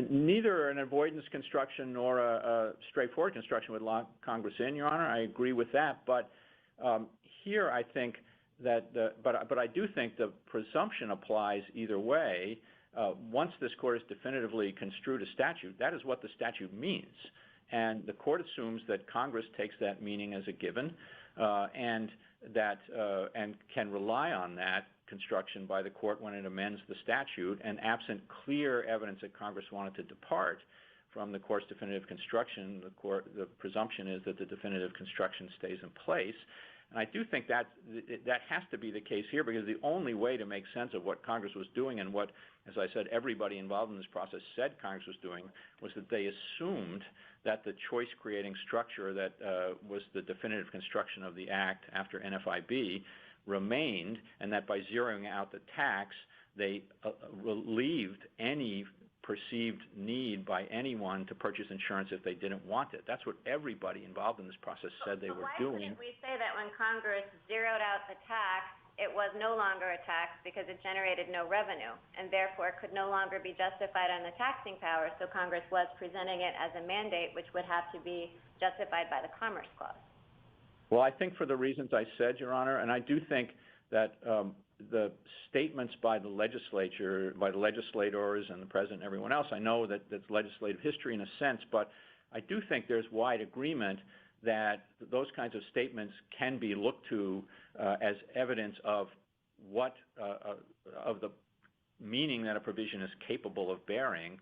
Neither an avoidance construction nor a straightforward construction would lock Congress in, Your Honor. I agree with that, but here I think that, but I do think the presumption applies either way. Once this court has definitively construed a statute, that is what the statute means, and the court assumes that Congress takes that meaning as a given, and can rely on that construction by the court when it amends the statute, and absent clear evidence that Congress wanted to depart from the court's definitive construction, the presumption is that the definitive construction stays in place. And I do think that has to be the case here, because the only way to make sense of what Congress was doing and what, as I said, everybody involved in this process said Congress was doing, was that they assumed that the choice-creating structure that was the definitive construction of the Act after NFIB remained, and that by zeroing out the tax, they relieved any perceived need by anyone to purchase insurance if they didn't want it. That's what everybody involved in this process said they were doing. Why couldn't we say that when Congress zeroed out the tax, it was no longer a tax because it generated no revenue, and therefore could no longer be justified on the taxing power, so Congress was presenting it as a mandate which would have to be justified by the Commerce Clause? Well, I think for the reasons I said, Your Honor, and I do think that the statements by the legislature, by the legislators and the President and everyone else, I know that that's legislative history in a sense, but I do think there's wide agreement that those kinds of statements can be looked to as evidence of what, of the meaning that a provision is capable of bearing.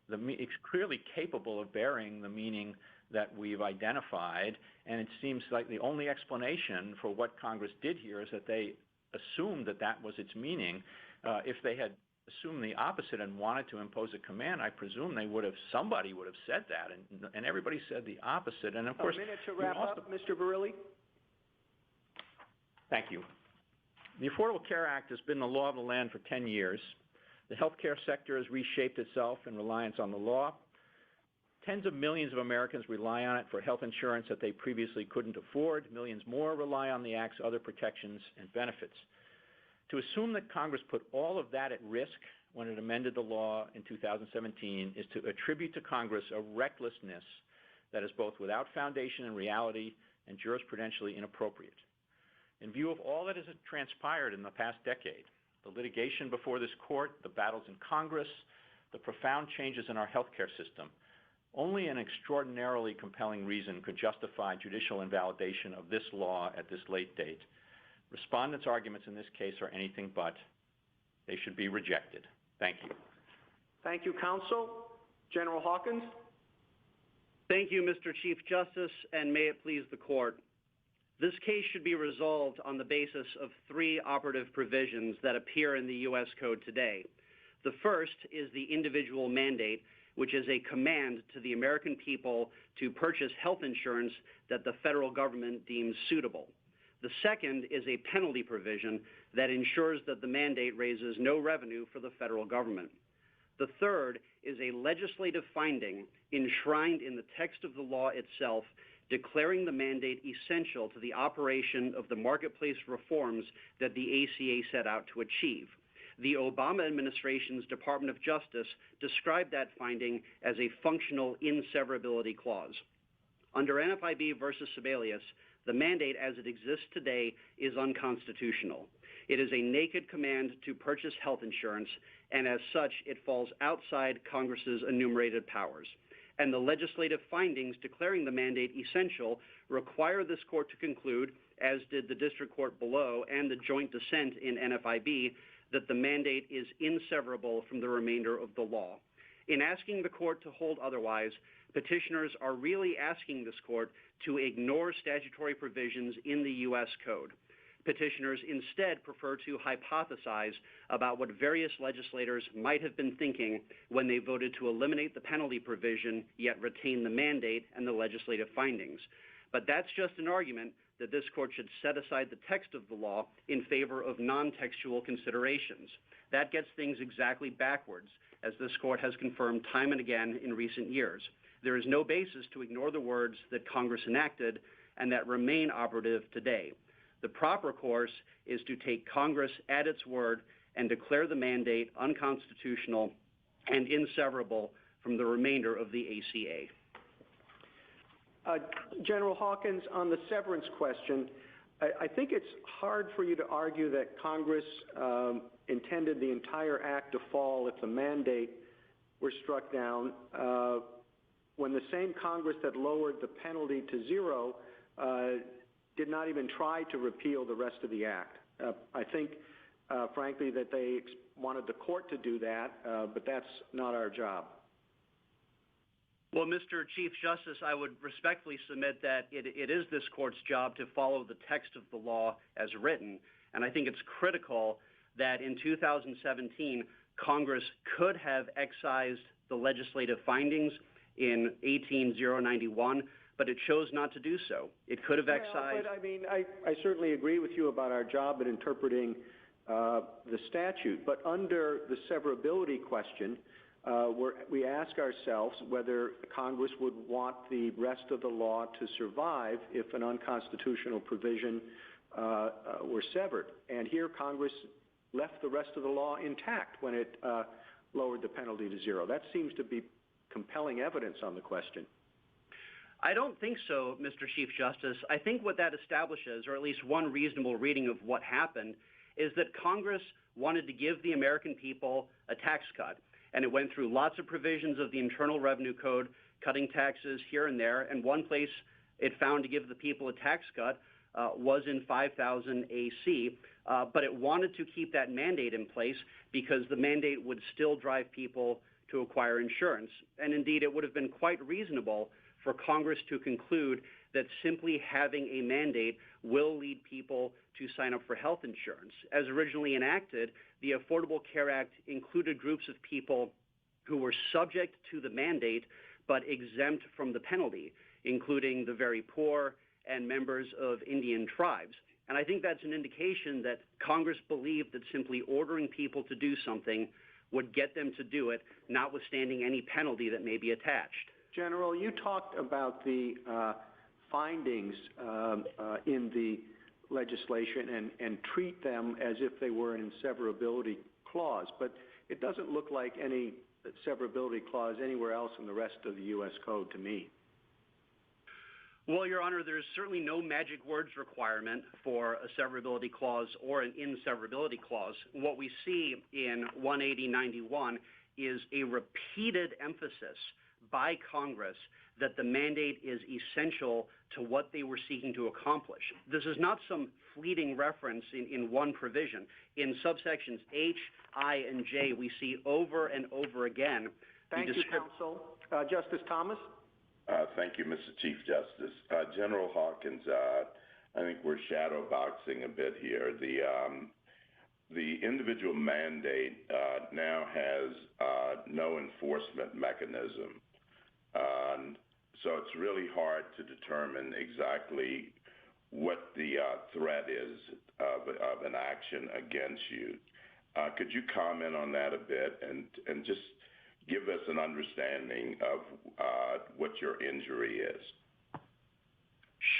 It's clearly capable of bearing the meaning that we've identified, and it seems like the only explanation for what Congress did here is that they assumed that that was its meaning. If they had assumed the opposite and wanted to impose a command, I presume somebody would have said that, and everybody said the opposite. And of course, a minute to wrap up, Mr. Verrilli. Thank you. The Affordable Care Act has been the law of the land for 10 years. The healthcare sector has reshaped itself in reliance on the law. Tens of millions of Americans rely on it for health insurance that they previously couldn't afford. Millions more rely on the Act's other protections and benefits. To assume that Congress put all of that at risk when it amended the law in 2017 is to attribute to Congress a recklessness that is both without foundation in reality and jurisprudentially inappropriate. In view of all that has transpired in the past decade, the litigation before this court, the battles in Congress, the profound changes in our healthcare system. Only an extraordinarily compelling reason could justify judicial invalidation of this law at this late date. Respondents' arguments in this case are anything but. They should be rejected. Thank you. Thank you, counsel. General Hawkins. Thank you, Mr. Chief Justice, and may it please the court. This case should be resolved on the basis of three operative provisions that appear in the U.S. Code today. The first is the individual mandate, which is a command to the American people to purchase health insurance that the federal government deems suitable. The second is a penalty provision that ensures that the mandate raises no revenue for the federal government. The third is a legislative finding enshrined in the text of the law itself, declaring the mandate essential to the operation of the marketplace reforms that the ACA set out to achieve. The Obama administration's Department of Justice described that finding as a functional inseparability clause. Under NFIB versus Sebelius, the mandate as it exists today is unconstitutional. It is a naked command to purchase health insurance, and as such, it falls outside Congress's enumerated powers. And the legislative findings declaring the mandate essential require this court to conclude, as did the district court below and the joint dissent in NFIB, that the mandate is inseparable from the remainder of the law. In asking the court to hold otherwise, petitioners are really asking this court to ignore statutory provisions in the U.S. Code. Petitioners instead prefer to hypothesize about what various legislators might have been thinking when they voted to eliminate the penalty provision, yet retain the mandate and the legislative findings. But that's just an argument that this court should set aside the text of the law in favor of non-textual considerations. That gets things exactly backwards, as this court has confirmed time and again in recent years. There is no basis to ignore the words that Congress enacted and that remain operative today. The proper course is to take Congress at its word and declare the mandate unconstitutional and inseparable from the remainder of the ACA. General Hawkins, on the severance question, I think it's hard for you to argue that Congress intended the entire act to fall if the mandate were struck down when the same Congress that lowered the penalty to zero did not even try to repeal the rest of the act. I think, frankly, that they wanted the court to do that, but that's not our job. Well, Mr. Chief Justice, I would respectfully submit that it is this court's job to follow the text of the law as written, and I think it's critical that in 2017, Congress could have excised the legislative findings in 18091, but it chose not to do so. It could have excised... But I mean, I certainly agree with you about our job in interpreting the statute, but under the severability question, we ask ourselves whether Congress would want the rest of the law to survive if an unconstitutional provision were severed. And here Congress left the rest of the law intact when it lowered the penalty to zero. That seems to be compelling evidence on the question. I don't think so, Mr. Chief Justice. I think what that establishes, or at least one reasonable reading of what happened, is that Congress wanted to give the American people a tax cut. And it went through lots of provisions of the Internal Revenue Code, cutting taxes here and there, and one place it found to give the people a tax cut was in 5000 AC, but it wanted to keep that mandate in place because the mandate would still drive people to acquire insurance. And indeed, it would have been quite reasonable for Congress to conclude that simply having a mandate will lead people to sign up for health insurance. As originally enacted, the Affordable Care Act included groups of people who were subject to the mandate but exempt from the penalty, including the very poor and members of Indian tribes. And I think that's an indication that Congress believed that simply ordering people to do something would get them to do it, notwithstanding any penalty that may be attached. General, you talked about the findings in the legislation and treat them as if they were an inseparability clause, but it doesn't look like any severability clause anywhere else in the rest of the U.S. Code to me. Well, Your Honor, there's certainly no magic words requirement for a severability clause or an inseverability clause. What we see in 18091 is a repeated emphasis by Congress that the mandate is essential to what they were seeking to accomplish. This is not some fleeting reference in one provision. In subsections H, I, and J, we see over and over again. Thank you, counsel. Justice Thomas? Thank you, Mr. Chief Justice. General Hawkins, I think we're shadow boxing a bit here. The individual mandate now has no enforcement mechanism. So it's really hard to determine exactly what the threat is of an action against you. Could you comment on that a bit and just give us an understanding of what your injury is?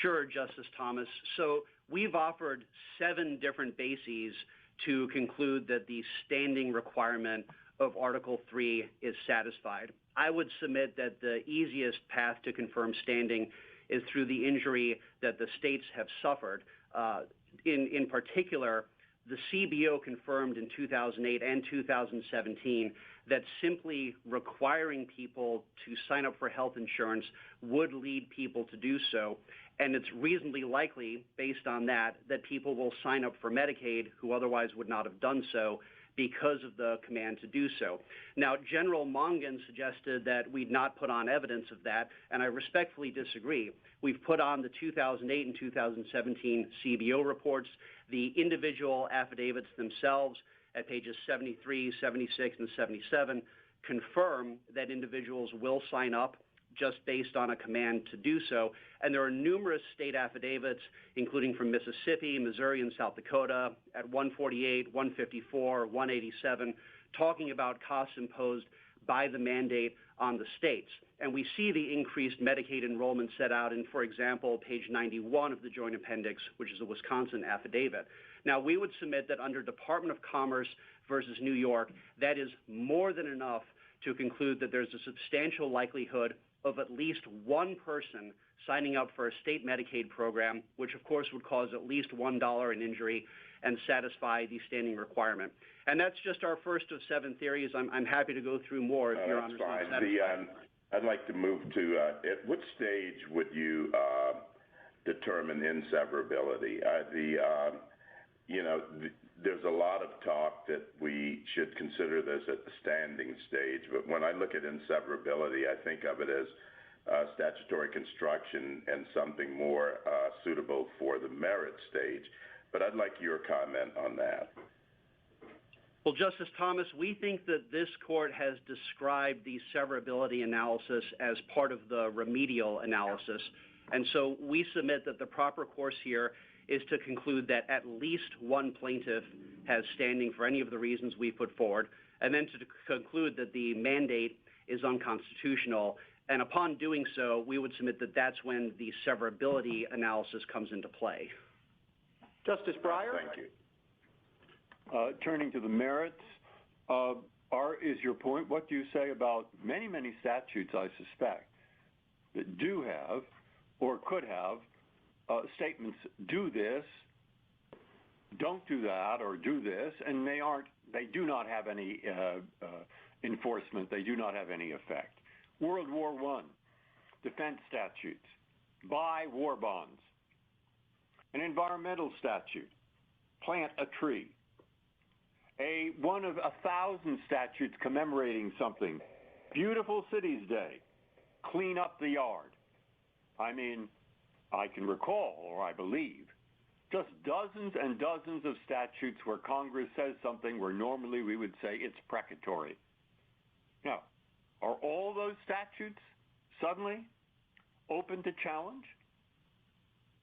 Sure, Justice Thomas. So we've offered 7 different bases to conclude that the standing requirement of Article 3 is satisfied. I would submit that the easiest path to confirm standing is through the injury that the states have suffered. In particular, the CBO confirmed in 2008 and 2017 that simply requiring people to sign up for health insurance would lead people to do so. And it's reasonably likely, based on that people will sign up for Medicaid who otherwise would not have done so because of the command to do so. Now, General Mongan suggested that we'd not put on evidence of that, and I respectfully disagree. We've put on the 2008 and 2017 CBO reports, the individual affidavits themselves at pages 73, 76, and 77 confirm that individuals will sign up just based on a command to do so. And there are numerous state affidavits, including from Mississippi, Missouri, and South Dakota at 148, 154, 187, talking about costs imposed by the mandate on the states. And we see the increased Medicaid enrollment set out in, for example, page 91 of the Joint Appendix, which is a Wisconsin affidavit. Now, we would submit that under Department of Commerce versus New York, that is more than enough to conclude that there's a substantial likelihood of at least one person signing up for a state Medicaid program, which of course would cause at least $1 in injury and satisfy the standing requirement. And that's just our first of 7 theories. I'm happy to go through more if Your Honor's not satisfied. I'd like to move to, at what stage would you determine inseverability? There's a lot of talk that we should consider this at the standing stage, but when I look at inseverability, I think of it as statutory construction and something more suitable for the merit stage. But I'd like your comment on that. Well, Justice Thomas, we think that this court has described the severability analysis as part of the remedial analysis. And so we submit that the proper course here is to conclude that at least one plaintiff has standing for any of the reasons we put forward, and then to conclude that the mandate is unconstitutional. And upon doing so, we would submit that that's when the severability analysis comes into play. Justice Breyer? Thank you. Turning to the merits, is your point, what do you say about many, many statutes, I suspect, that do have or could have statements, do this, don't do that, or do this, and they do not have any enforcement, they do not have any effect. World War I, defense statutes, buy war bonds. An environmental statute, plant a tree. One of 1,000 statutes commemorating something, Beautiful Cities Day, clean up the yard. I mean, I can recall, or I believe, just dozens and dozens of statutes where Congress says something where normally we would say it's precatory. Now, are all those statutes suddenly open to challenge?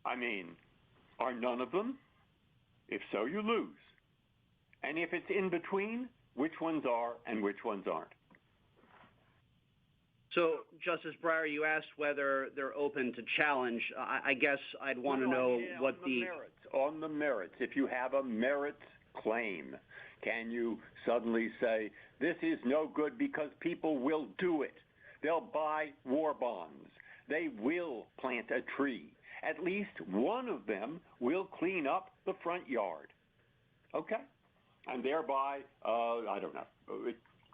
I mean, are none of them? If so, you lose. And if it's in between, which ones are and which ones aren't? So, Justice Breyer, you asked whether they're open to challenge. I guess I'd want to know what on the merits. If you have a merits claim, can you suddenly say, this is no good because people will do it? They'll buy war bonds. they will plant a tree. At least one of them will clean up the front yard. Okay? And thereby, I don't know,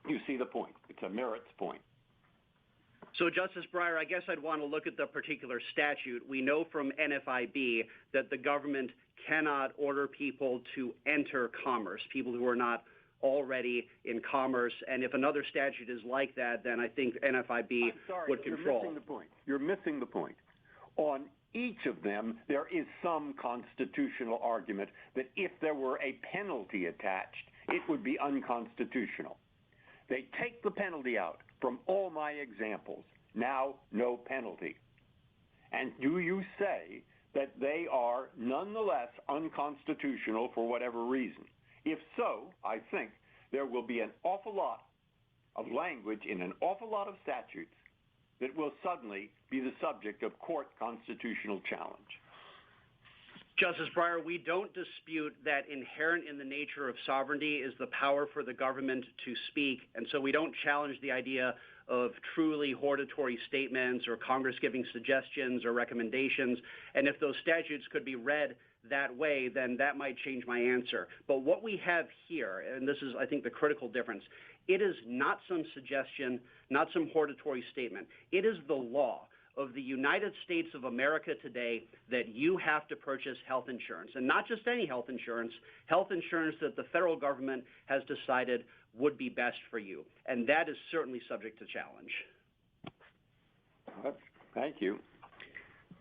you see the point. It's a merits point. So, Justice Breyer, I guess I'd want to look at the particular statute. We know from NFIB that the government cannot order people to enter commerce, people who are not already in commerce. And if another statute is like that, then I think NFIB would control. You're missing the point. On each of them, there is some constitutional argument that if there were a penalty attached, it would be unconstitutional. They take the penalty out from all my examples. Now, no penalty. And do you say that they are nonetheless unconstitutional for whatever reason? If so, I think there will be an awful lot of language in an awful lot of statutes that will suddenly be the subject of court constitutional challenge. Justice Breyer, we don't dispute that inherent in the nature of sovereignty is the power for the government to speak, and so we don't challenge the idea of truly hortatory statements or Congress giving suggestions or recommendations. And if those statutes could be read that way, then that might change my answer. But what we have here, and this is, I think, the critical difference, it is not some suggestion, not some hortatory statement. It is the law of the United States of America today that you have to purchase health insurance, and not just any health insurance that the federal government has decided would be best for you. And that is certainly subject to challenge. Thank you.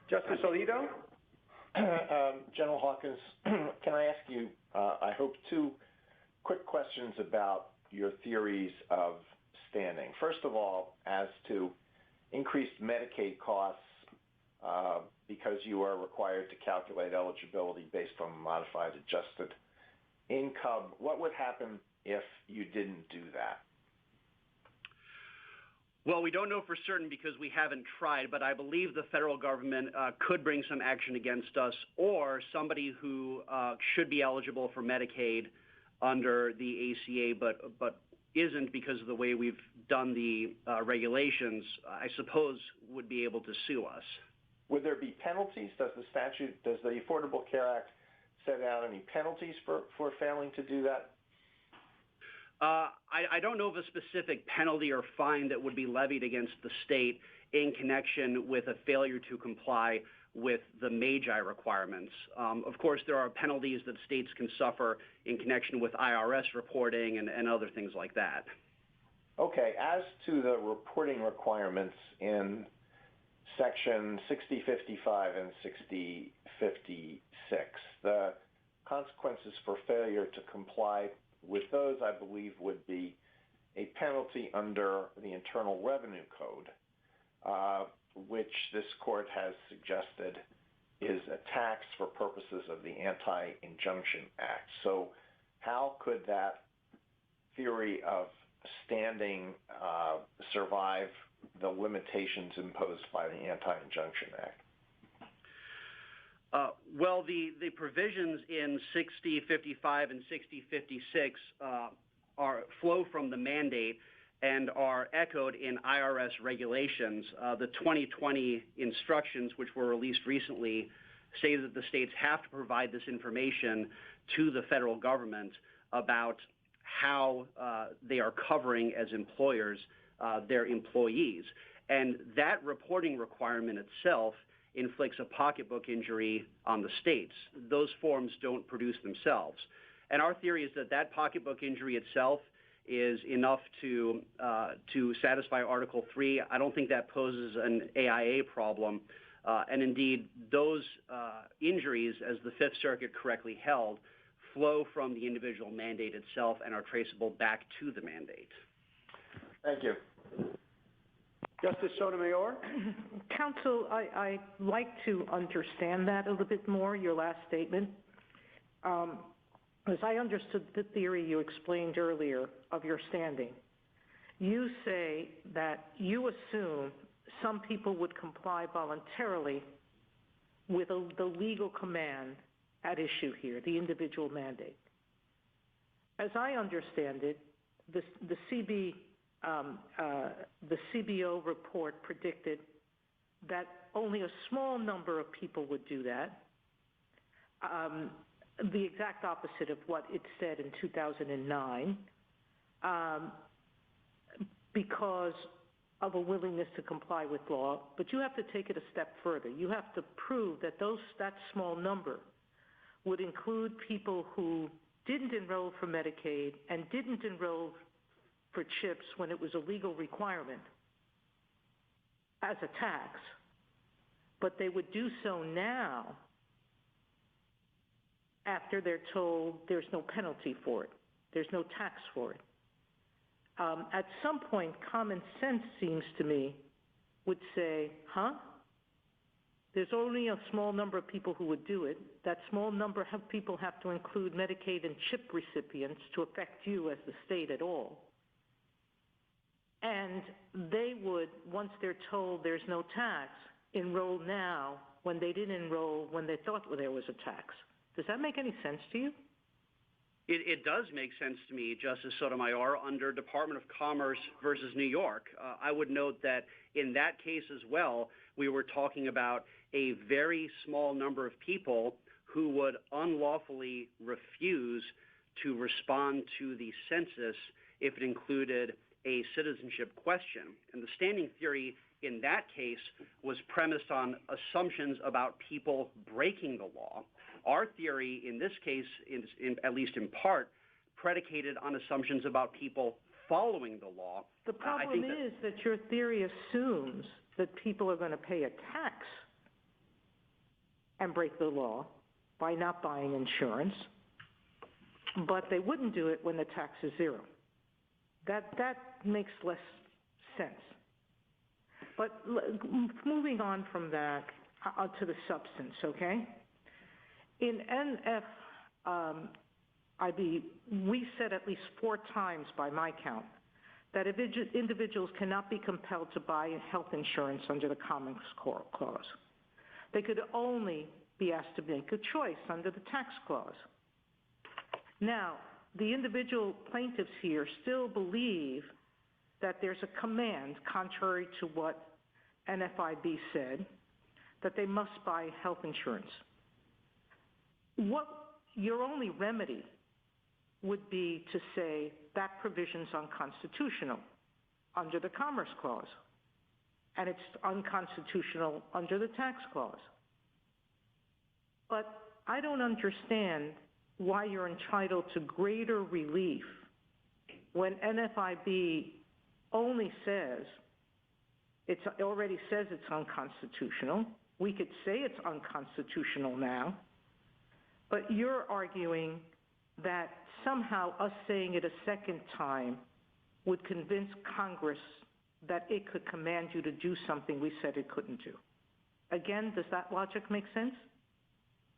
Justice Alito? General Hawkins, can I ask you, I hope, two quick questions about your theories of standing. First of all, as to increased Medicaid costs because you are required to calculate eligibility based on modified adjusted income, what would happen if you didn't do that? Well, we don't know for certain because we haven't tried, but I believe the federal government could bring some action against us, or somebody who should be eligible for Medicaid under the ACA but isn't because of the way we've done the regulations, I suppose would be able to sue us. Would there be penalties? Does the Affordable Care Act set out any penalties for failing to do that? I don't know of a specific penalty or fine that would be levied against the state in connection with a failure to comply with the MAGI requirements. Of course, there are penalties that states can suffer in connection with IRS reporting and other things like that. Okay, as to the reporting requirements in Section 6055 and 6056, the consequences for failure to comply with those, I believe, would be a penalty under the Internal Revenue Code, which this court has suggested is a tax for purposes of the Anti-Injunction Act. So how could that theory of standing survive the limitations imposed by the Anti-Injunction Act? Well, the provisions in 6055 and 6056 flow from the mandate and are echoed in IRS regulations. The 2020 instructions, which were released recently, say that the states have to provide this information to the federal government about how they are covering as employers their employees. And that reporting requirement itself inflicts a pocketbook injury on the states. Those forms don't produce themselves. And our theory is that that pocketbook injury itself is enough to satisfy Article 3. I don't think that poses an AIA problem. And indeed, those injuries, as the Fifth Circuit correctly held, flow from the individual mandate itself and are traceable back to the mandate. Thank you. Justice Sotomayor? Counsel, I'd like to understand that a little bit more, your last statement. As I understood the theory you explained earlier of your standing, you say that you assume some people would comply voluntarily with the legal command at issue here, the individual mandate. As I understand it, the CBO report predicted that only a small number of people would do that, the exact opposite of what it said in 2009, because of a willingness to comply with law. But you have to take it a step further. You have to prove that that small number would include people who didn't enroll for Medicaid and didn't enroll for CHIPS when it was a legal requirement as a tax, but they would do so now after they're told there's no penalty for it, there's no tax for it. At some point, common sense seems to me would say, there's only a small number of people who would do it. That small number of people have to include Medicaid and CHIP recipients to affect you as the state at all. And they would, once they're told there's no tax, enroll now when they didn't enroll when they thought there was a tax. Does that make any sense to you? It does make sense to me, Justice Sotomayor, under Department of Commerce versus New York. I would note that in that case as well, we were talking about a very small number of people who would unlawfully refuse to respond to the census if it included a citizenship question. And the standing theory in that case was premised on assumptions about people breaking the law. Our theory in this case is, at least in part, predicated on assumptions about people following the law. The problem is that your theory assumes that people are going to pay a tax and break the law by not buying insurance, but they wouldn't do it when the tax is zero. That makes less sense. But moving on from that to the substance, okay? In NFIB, we said at least 4 times by my count that individuals cannot be compelled to buy health insurance under the Commerce Clause. They could only be asked to make a choice under the tax clause. Now, the individual plaintiffs here still believe that there's a command, contrary to what NFIB said, that they must buy health insurance. What your only remedy would be to say that provision's unconstitutional under the Commerce Clause, and it's unconstitutional under the tax clause. But I don't understand why you're entitled to greater relief when NFIB only says, it already says it's unconstitutional. We could say it's unconstitutional now, but you're arguing that somehow us saying it a second time would convince Congress that it could command you to do something we said it couldn't do. Again, does that logic make sense?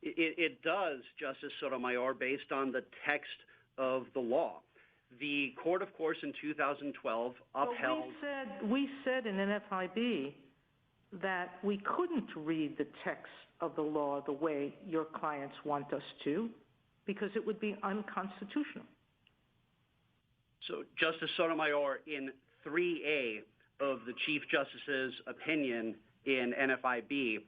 It does, Justice Sotomayor, based on the text of the law. The court, of course, in 2012 upheld... We said in NFIB that we couldn't read the text of the law the way your clients want us to, because it would be unconstitutional. So, Justice Sotomayor, in 3A of the Chief Justice's opinion in NFIB,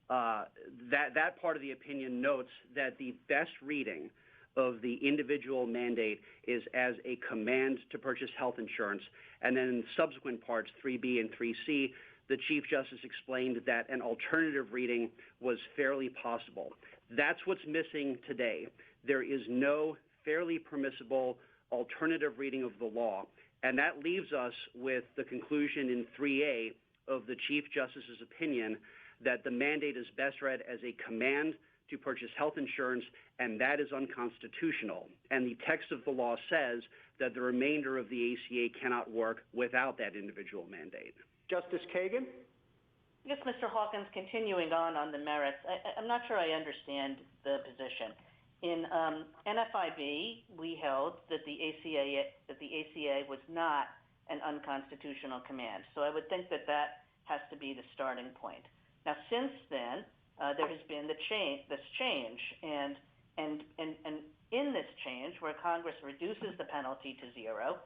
that part of the opinion notes that the best reading of the individual mandate is as a command to purchase health insurance. And then in subsequent parts, 3B and 3C, the Chief Justice explained that an alternative reading was fairly possible. That's what's missing today. There is no fairly permissible alternative reading of the law. And that leaves us with the conclusion in 3A of the Chief Justice's opinion that the mandate is best read as a command to purchase health insurance, and that is unconstitutional. And the text of the law says that the remainder of the ACA cannot work without that individual mandate. Justice Kagan? Yes, Mr. Hawkins, continuing on the merits, I'm not sure I understand the position. In NFIB, we held that the ACA was not an unconstitutional command. So I would think that has to be the starting point. Now, since then, there has been this change, and in this change, where Congress reduces the penalty to zero,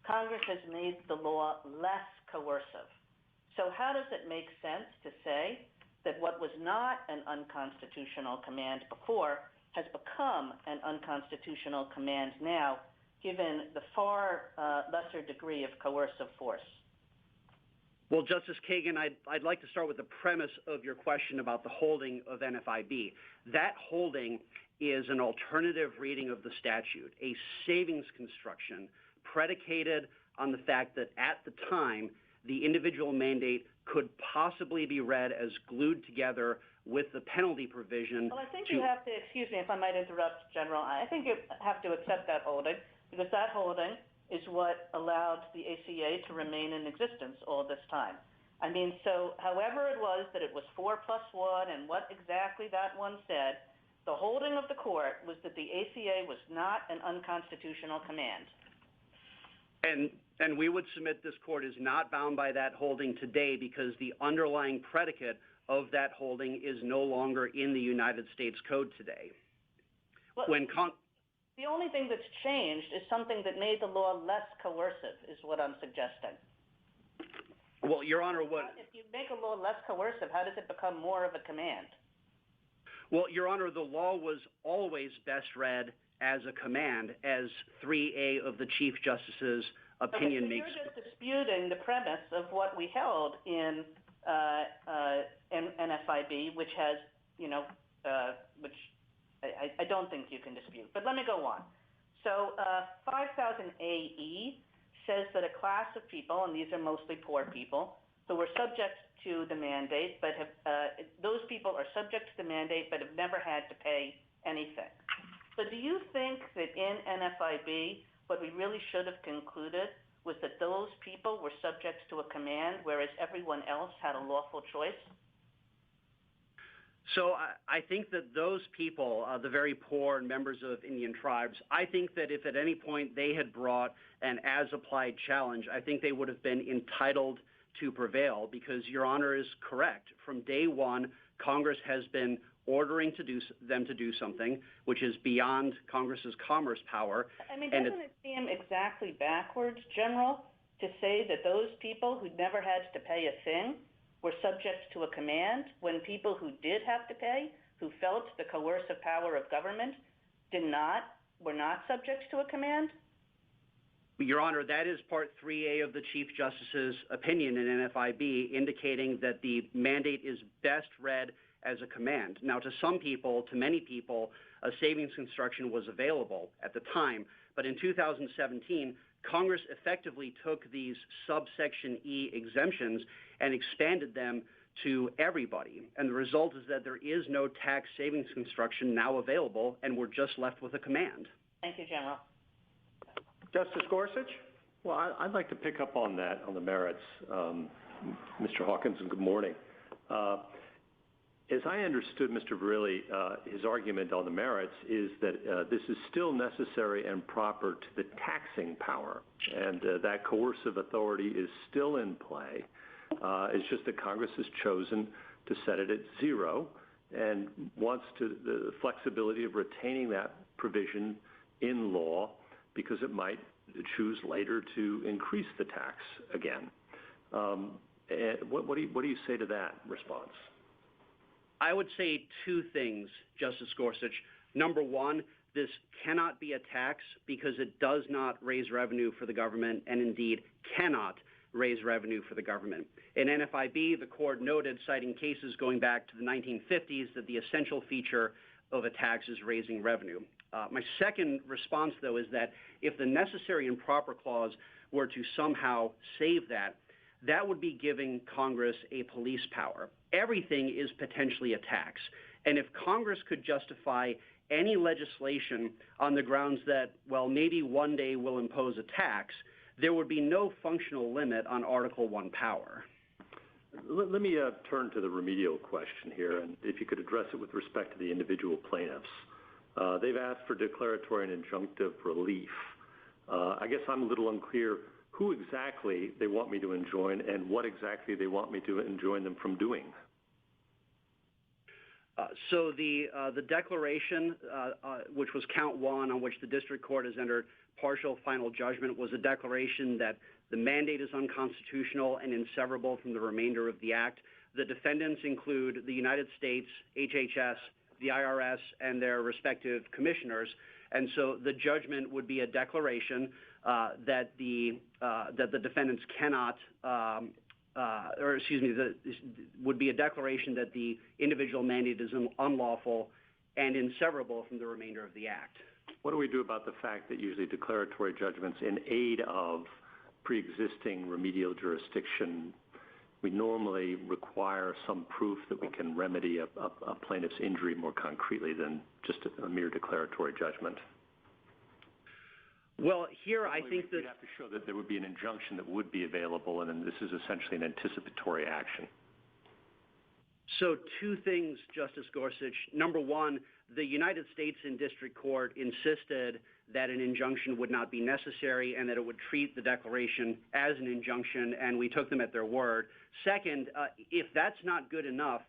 Congress has made the law less coercive. So how does it make sense to say that what was not an unconstitutional command before has become an unconstitutional command now, given the far lesser degree of coercive force? Well, Justice Kagan, I'd like to start with the premise of your question about the holding of NFIB. That holding is an alternative reading of the statute, a savings construction predicated on the fact that at the time, the individual mandate could possibly be read as glued together with the penalty provision. Well, I think you have to, excuse me if I might interrupt, General, I think you have to accept that holding, because that holding is what allowed the ACA to remain in existence all this time. I mean, so however it was that it was 4+1 and what exactly that one said, the holding of the court was that the ACA was not an unconstitutional command. And we would submit this court is not bound by that holding today because the underlying predicate of that holding is no longer in the United States Code today. Well, the only thing that's changed is something that made the law less coercive, is what I'm suggesting. Well, Your Honor, if you make a law less coercive, how does it become more of a command? Well, Your Honor, the law was always best read as a command, as 3A of the Chief Justice's opinion makes. You're just disputing the premise of what we held in NFIB, which has, which I don't think you can dispute. But let me go on. So 5000AE says that a class of people, and these are mostly poor people, who were subject to the mandate, but those people are subject to the mandate but have never had to pay anything. So do you think that in NFIB, what we really should have concluded was that those people were subject to a command, whereas everyone else had a lawful choice? So I think that those people, the very poor and members of Indian tribes, I think that if at any point they had brought an as-applied challenge, I think they would have been entitled to prevail because Your Honor is correct. From day one, Congress has been ordering them to do something which is beyond Congress's commerce power. I mean, doesn't it seem exactly backwards, General, to say that those people who never had to pay a thing were subject to a command when people who did have to pay, who felt the coercive power of government, were not subject to a command? Your Honor, that is Part 3A of the Chief Justice's opinion in NFIB, indicating that the mandate is best read as a command. Now, to some people, to many people, a savings construction was available at the time, but in 2017, Congress effectively took these subsection E exemptions and expanded them to everybody. And the result is that there is no tax savings construction now available, and we're just left with a command. Thank you, General. Justice Gorsuch? Well, I'd like to pick up on that, on the merits. Mr. Hawkins, and good morning. As I understood Mr. Verrilli, his argument on the merits is that this is still necessary and proper to the taxing power, and that coercive authority is still in play. It's just that Congress has chosen to set it at 0 and wants the flexibility of retaining that provision in law because it might choose later to increase the tax again. What do you say to that response? I would say two things, Justice Gorsuch. Number one, this cannot be a tax because it does not raise revenue for the government and indeed cannot raise revenue for the government. In NFIB, the court noted, citing cases going back to the 1950s, that the essential feature of a tax is raising revenue. My second response, though, is that if the necessary and proper clause were to somehow save that, that would be giving Congress a police power. Everything is potentially a tax. And if Congress could justify any legislation on the grounds that, well, maybe one day we'll impose a tax, there would be no functional limit on Article I power. Let me turn to the remedial question here, and if you could address it with respect to the individual plaintiffs. They've asked for declaratory and injunctive relief. I guess I'm a little unclear who exactly they want me to enjoin and what exactly they want me to enjoin them from doing. So the declaration, which was count one, on which the district court has entered partial final judgment, was a declaration that the mandate is unconstitutional and inseparable from the remainder of the act. The defendants include the United States, HHS, the IRS, and their respective commissioners. And so the judgment would be a declaration that the defendants cannot, would be a declaration that the individual mandate is unlawful and inseparable from the remainder of the act. What do we do about the fact that usually declaratory judgments in aid of pre-existing remedial jurisdiction, we normally require some proof that we can remedy a plaintiff's injury more concretely than just a mere declaratory judgment? Well, here I think that we'd have to show that there would be an injunction that would be available, and then this is essentially an anticipatory action. So two things, Justice Gorsuch. Number one, the United States in district court insisted that an injunction would not be necessary and that it would treat the declaration as an injunction, and we took them at their word. Second, if that's not good enough,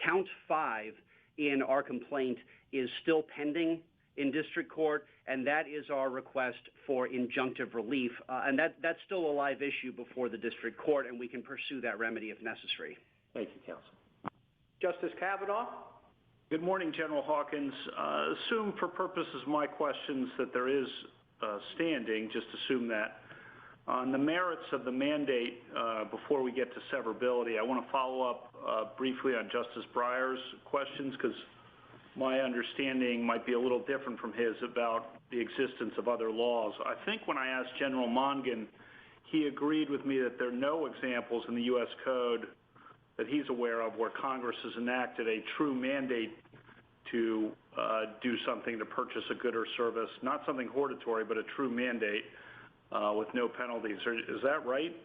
count 5 in our complaint is still pending in district court, and that is our request for injunctive relief. And that's still a live issue before the district court, and we can pursue that remedy if necessary. Thank you, counsel. Justice Kavanaugh? Good morning, General Hawkins. Assume for purposes of my questions that there is standing, just assume that. On the merits of the mandate, before we get to severability, I want to follow up briefly on Justice Breyer's questions, because my understanding might be a little different from his about the existence of other laws. I think when I asked General Mongan, he agreed with me that there are no examples in the U.S. Code that he's aware of where Congress has enacted a true mandate to do something to purchase a good or service, not something hortatory, but a true mandate with no penalties. Is that right?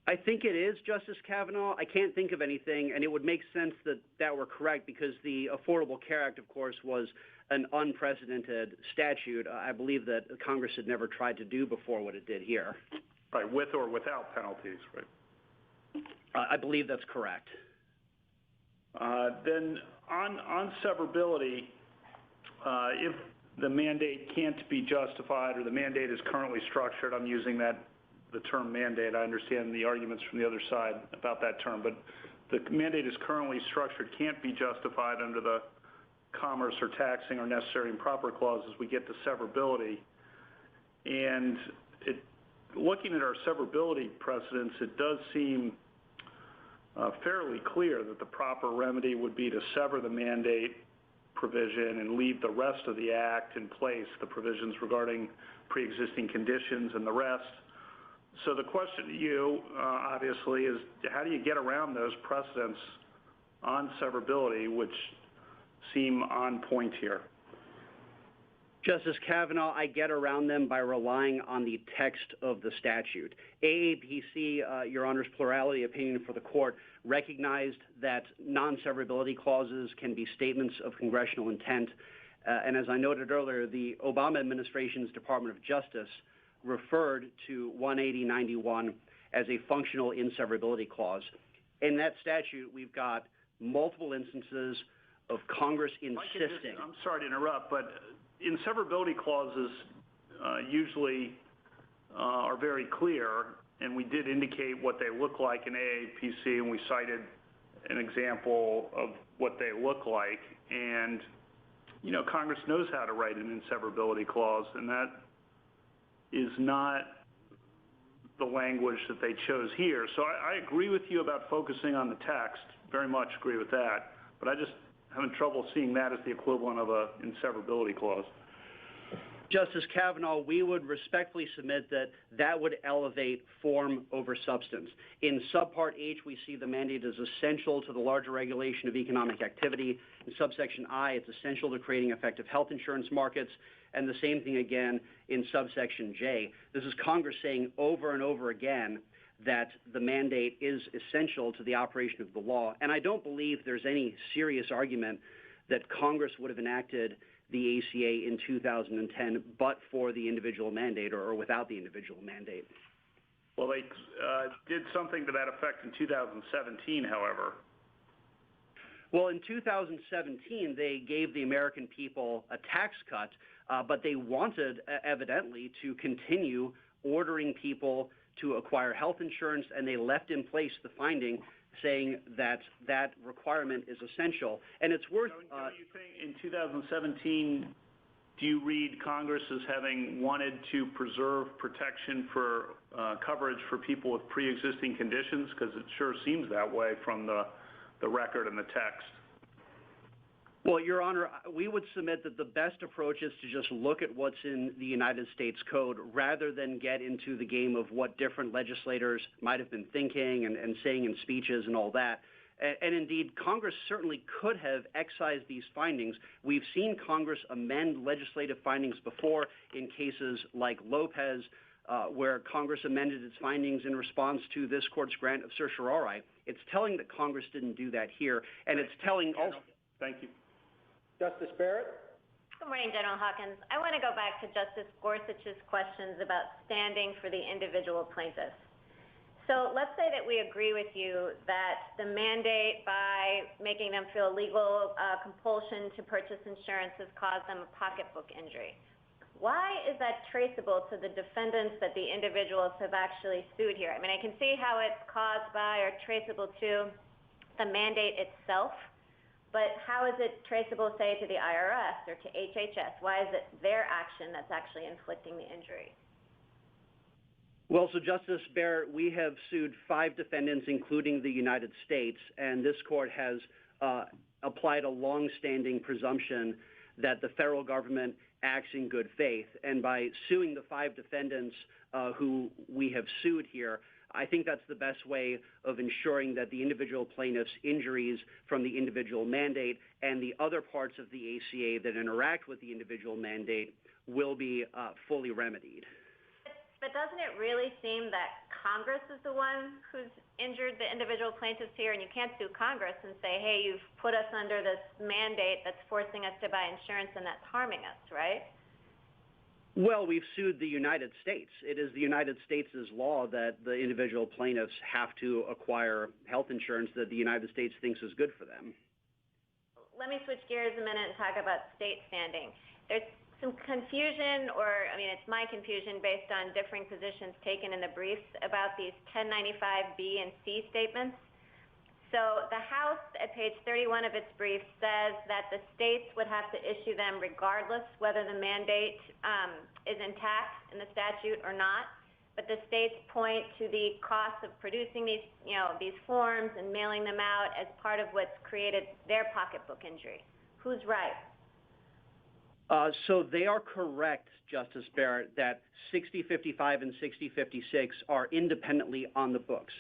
I think it is, Justice Kavanaugh. I can't think of anything, and it would make sense that that were correct because the Affordable Care Act, of course, was an unprecedented statute. I believe that Congress had never tried to do before what it did here. Right, with or without penalties, right? I believe that's correct. Then on severability, if the mandate can't be justified or the mandate is currently structured, I'm using the term mandate. I understand the arguments from the other side about that term, but the mandate is currently structured, can't be justified under the commerce or taxing or necessary and proper clauses. We get to severability. And looking at our severability precedents, it does seem fairly clear that the proper remedy would be to sever the mandate provision and leave the rest of the act in place, the provisions regarding pre-existing conditions and the rest. So the question to you, obviously, is how do you get around those precedents on severability, which seem on point here? Justice Kavanaugh, I get around them by relying on the text of the statute. AAPC, Your Honor's plurality opinion for the court, recognized that non-severability clauses can be statements of congressional intent. And as I noted earlier, the Obama administration's Department of Justice referred to 18091 as a functional inseverability clause. In that statute, we've got multiple instances of Congress insisting. I'm sorry to interrupt, but inseverability clauses usually are very clear, and we did indicate what they look like in AAPC, and we cited an example of what they look like. And, you know, Congress knows how to write an inseverability clause, and that is not the language that they chose here. So I agree with you about focusing on the text, very much agree with that, but I just having trouble seeing that as the equivalent of a inseverability clause. Justice Kavanaugh, we would respectfully submit that that would elevate form over substance. In subpart H, we see the mandate as essential to the larger regulation of economic activity. In subsection I, it's essential to creating effective health insurance markets. And the same thing again in subsection J. This is Congress saying over and over again that the mandate is essential to the operation of the law. And I don't believe there's any serious argument that Congress would have enacted the ACA in 2010 but for the individual mandate or without the individual mandate. Well, they did something to that effect in 2017, however. Well, in 2017, they gave the American people a tax cut, but they wanted, evidently, to continue ordering people to acquire health insurance, and they left in place the finding saying that that requirement is essential. And it's worth... Don't you think in 2017, do you read Congress as having wanted to preserve protection for coverage for people with pre-existing conditions? Because it sure seems that way from the record and the text. Well, Your Honor, we would submit that the best approach is to just look at what's in the United States Code rather than get into the game of what different legislators might have been thinking and saying in speeches and all that. And indeed, Congress certainly could have excised these findings. We've seen Congress amend legislative findings before in cases like Lopez, where Congress amended its findings in response to this court's grant of certiorari. It's telling that Congress didn't do that here, and it's telling also... Thank you. Justice Barrett? Good morning, General Hawkins. I want to go back to Justice Gorsuch's questions about standing for the individual plaintiffs. So let's say that we agree with you that the mandate by making them feel legal compulsion to purchase insurance has caused them a pocketbook injury. Why is that traceable to the defendants that the individuals have actually sued here? I mean, I can see how it's caused by or traceable to the mandate itself, but how is it traceable, say, to the IRS or to HHS? Why is it their action that's actually inflicting the injury? Well, so Justice Barrett, we have sued 5 defendants, including the United States, and this court has applied a long-standing presumption that the federal government acts in good faith. And by suing the 5 defendants who we have sued here, I think that's the best way of ensuring that the individual plaintiff's injuries from the individual mandate and the other parts of the ACA that interact with the individual mandate will be fully remedied. But doesn't it really seem that Congress is the one who's injured the individual plaintiffs here, and you can't sue Congress and say, hey, you've put us under this mandate that's forcing us to buy insurance and that's harming us, right? Well, we've sued the United States. It is the United States' law that the individual plaintiffs have to acquire health insurance that the United States thinks is good for them. Let me switch gears a minute and talk about state standing. There's some confusion, or I mean, it's my confusion based on differing positions taken in the briefs about these 1095B and C statements. So the House, at page 31 of its brief, says that the states would have to issue them regardless whether the mandate is intact in the statute or not. But the states point to the cost of producing these, these forms and mailing them out as part of what's created their pocketbook injury. Who's right? So they are correct, Justice Barrett, that 6055 and 6056 are independently on the books.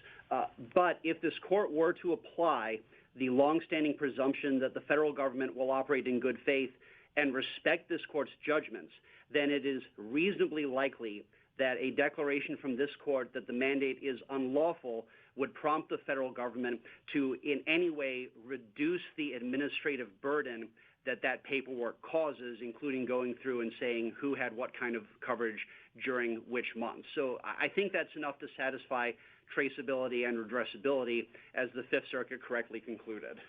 But if this court were to apply the longstanding presumption that the federal government will operate in good faith and respect this court's judgments, then it is reasonably likely that a declaration from this court that the mandate is unlawful would prompt the federal government to in any way reduce the administrative burden that paperwork causes, including going through and saying who had what kind of coverage during which month. So I think that's enough to satisfy traceability and redressability, as the Fifth Circuit correctly concluded.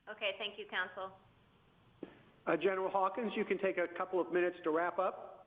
Okay, thank you, counsel. General Hawkins, you can take a couple of minutes to wrap up.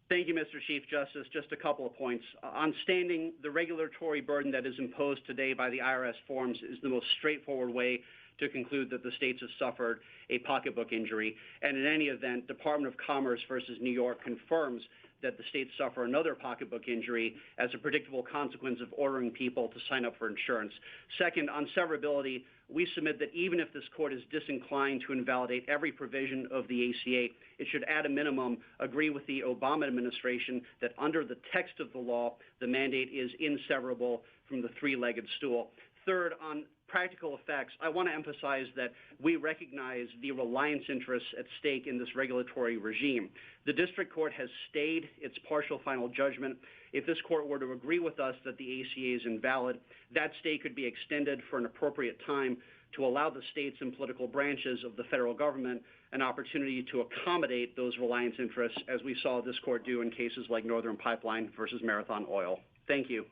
Thank you, Mr. Chief Justice. Just a couple of points. On standing, the regulatory burden that is imposed today by the IRS forms is the most straightforward way to conclude that the states have suffered a pocketbook injury. And in any event, Department of Commerce versus New York confirms that the states suffer another pocketbook injury as a predictable consequence of ordering people to sign up for insurance. Second, on severability, we submit that even if this court is disinclined to invalidate every provision of the ACA, it should at a minimum agree with the Obama administration that under the text of the law, the mandate is inseverable from the three-legged stool. Third, on practical effects, I want to emphasize that we recognize the reliance interests at stake in this regulatory regime. The district court has stayed its partial final judgment. If this court were to agree with us that the ACA is invalid, that stay could be extended for an appropriate time to allow the states and political branches of the federal government an opportunity to accommodate those reliance interests, as we saw this court do in cases like Northern Pipeline versus Marathon Oil. Thank you.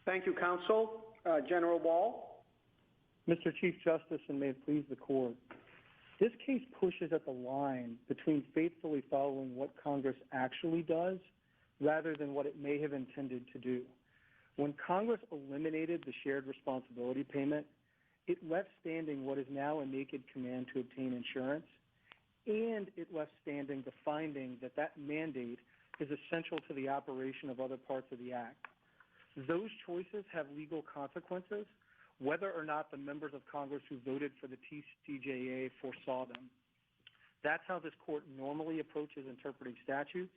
Thank you, counsel. General Wall. Mr. Chief Justice, and may it please the Court, this case pushes at the line between faithfully following what Congress actually does rather than what it may have intended to do. When Congress eliminated the shared responsibility payment, it left standing what is now a naked command to obtain insurance, and it left standing the finding that that mandate is essential to the operation of other parts of the Act. Those choices have legal consequences, whether or not the members of Congress who voted for the TCJA foresaw them. That's how this Court normally approaches interpreting statutes,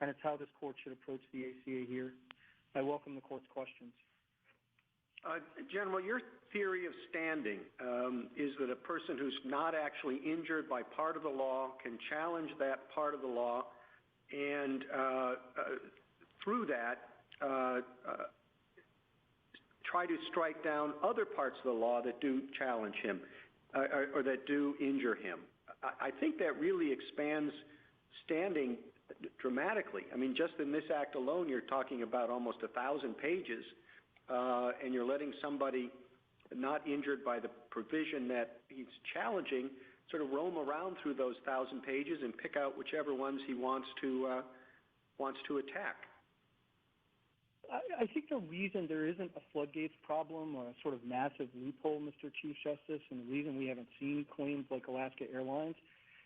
and it's how this Court should approach the ACA here. I welcome the Court's questions. General, your theory of standing is that a person who's not actually injured by part of the law can challenge that part of the law and through that try to strike down other parts of the law that do challenge him or that do injure him. I think that really expands standing dramatically. I mean, just in this act alone, you're talking about almost 1,000 pages, and you're letting somebody not injured by the provision that he's challenging sort of roam around through those 1,000 pages and pick out whichever ones he wants to attack. I think the reason there isn't a floodgates problem or a sort of massive loophole, Mr. Chief Justice, and the reason we haven't seen claims like Alaska Airlines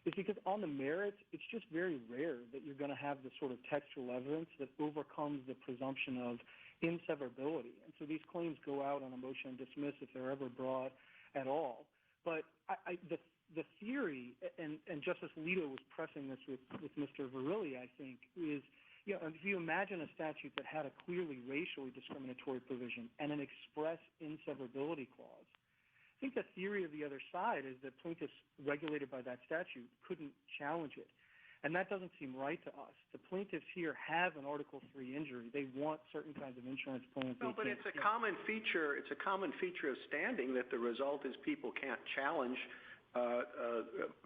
is because on the merits, it's just very rare that you're going to have the sort of textual evidence that overcomes the presumption of inseparability. And so these claims go out on a motion to dismiss if they're ever brought at all. But the theory, and Justice Alito was pressing this with Mr. Verrilli, I think, is, you know, if you imagine a statute that had a clearly racially discriminatory provision and an express inseparability clause, I think the theory of the other side is that plaintiffs regulated by that statute couldn't challenge it. And that doesn't seem right to us. The plaintiffs here have an Article III injury. They want certain kinds of insurance plans. No, but it's a common feature. It's a common feature of standing that the result is people can't challenge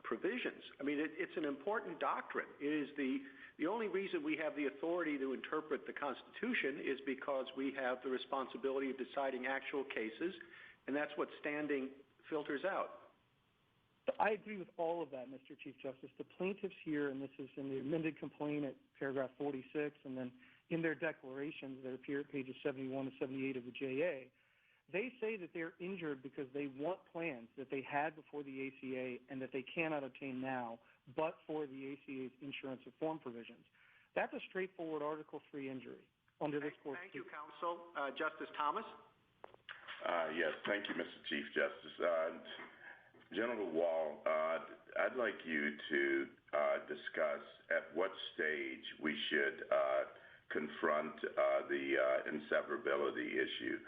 provisions. I mean, it's an important doctrine. It is the only reason we have the authority to interpret the Constitution is because we have the responsibility of deciding actual cases, and that's what standing filters out. I agree with all of that, Mr. Chief Justice. The plaintiffs here, and this is in the amended complaint at paragraph 46, and then in their declarations that appear at pages 71 to 78 of the JA, they say that they're injured because they want plans that they had before the ACA and that they cannot obtain now, but for the ACA's insurance reform provisions. That's a straightforward Article III injury under this court. Thank you, counsel. Justice Thomas? Yes, thank you, Mr. Chief Justice. General Wall, I'd like you to discuss at what stage we should confront the inseparability issue.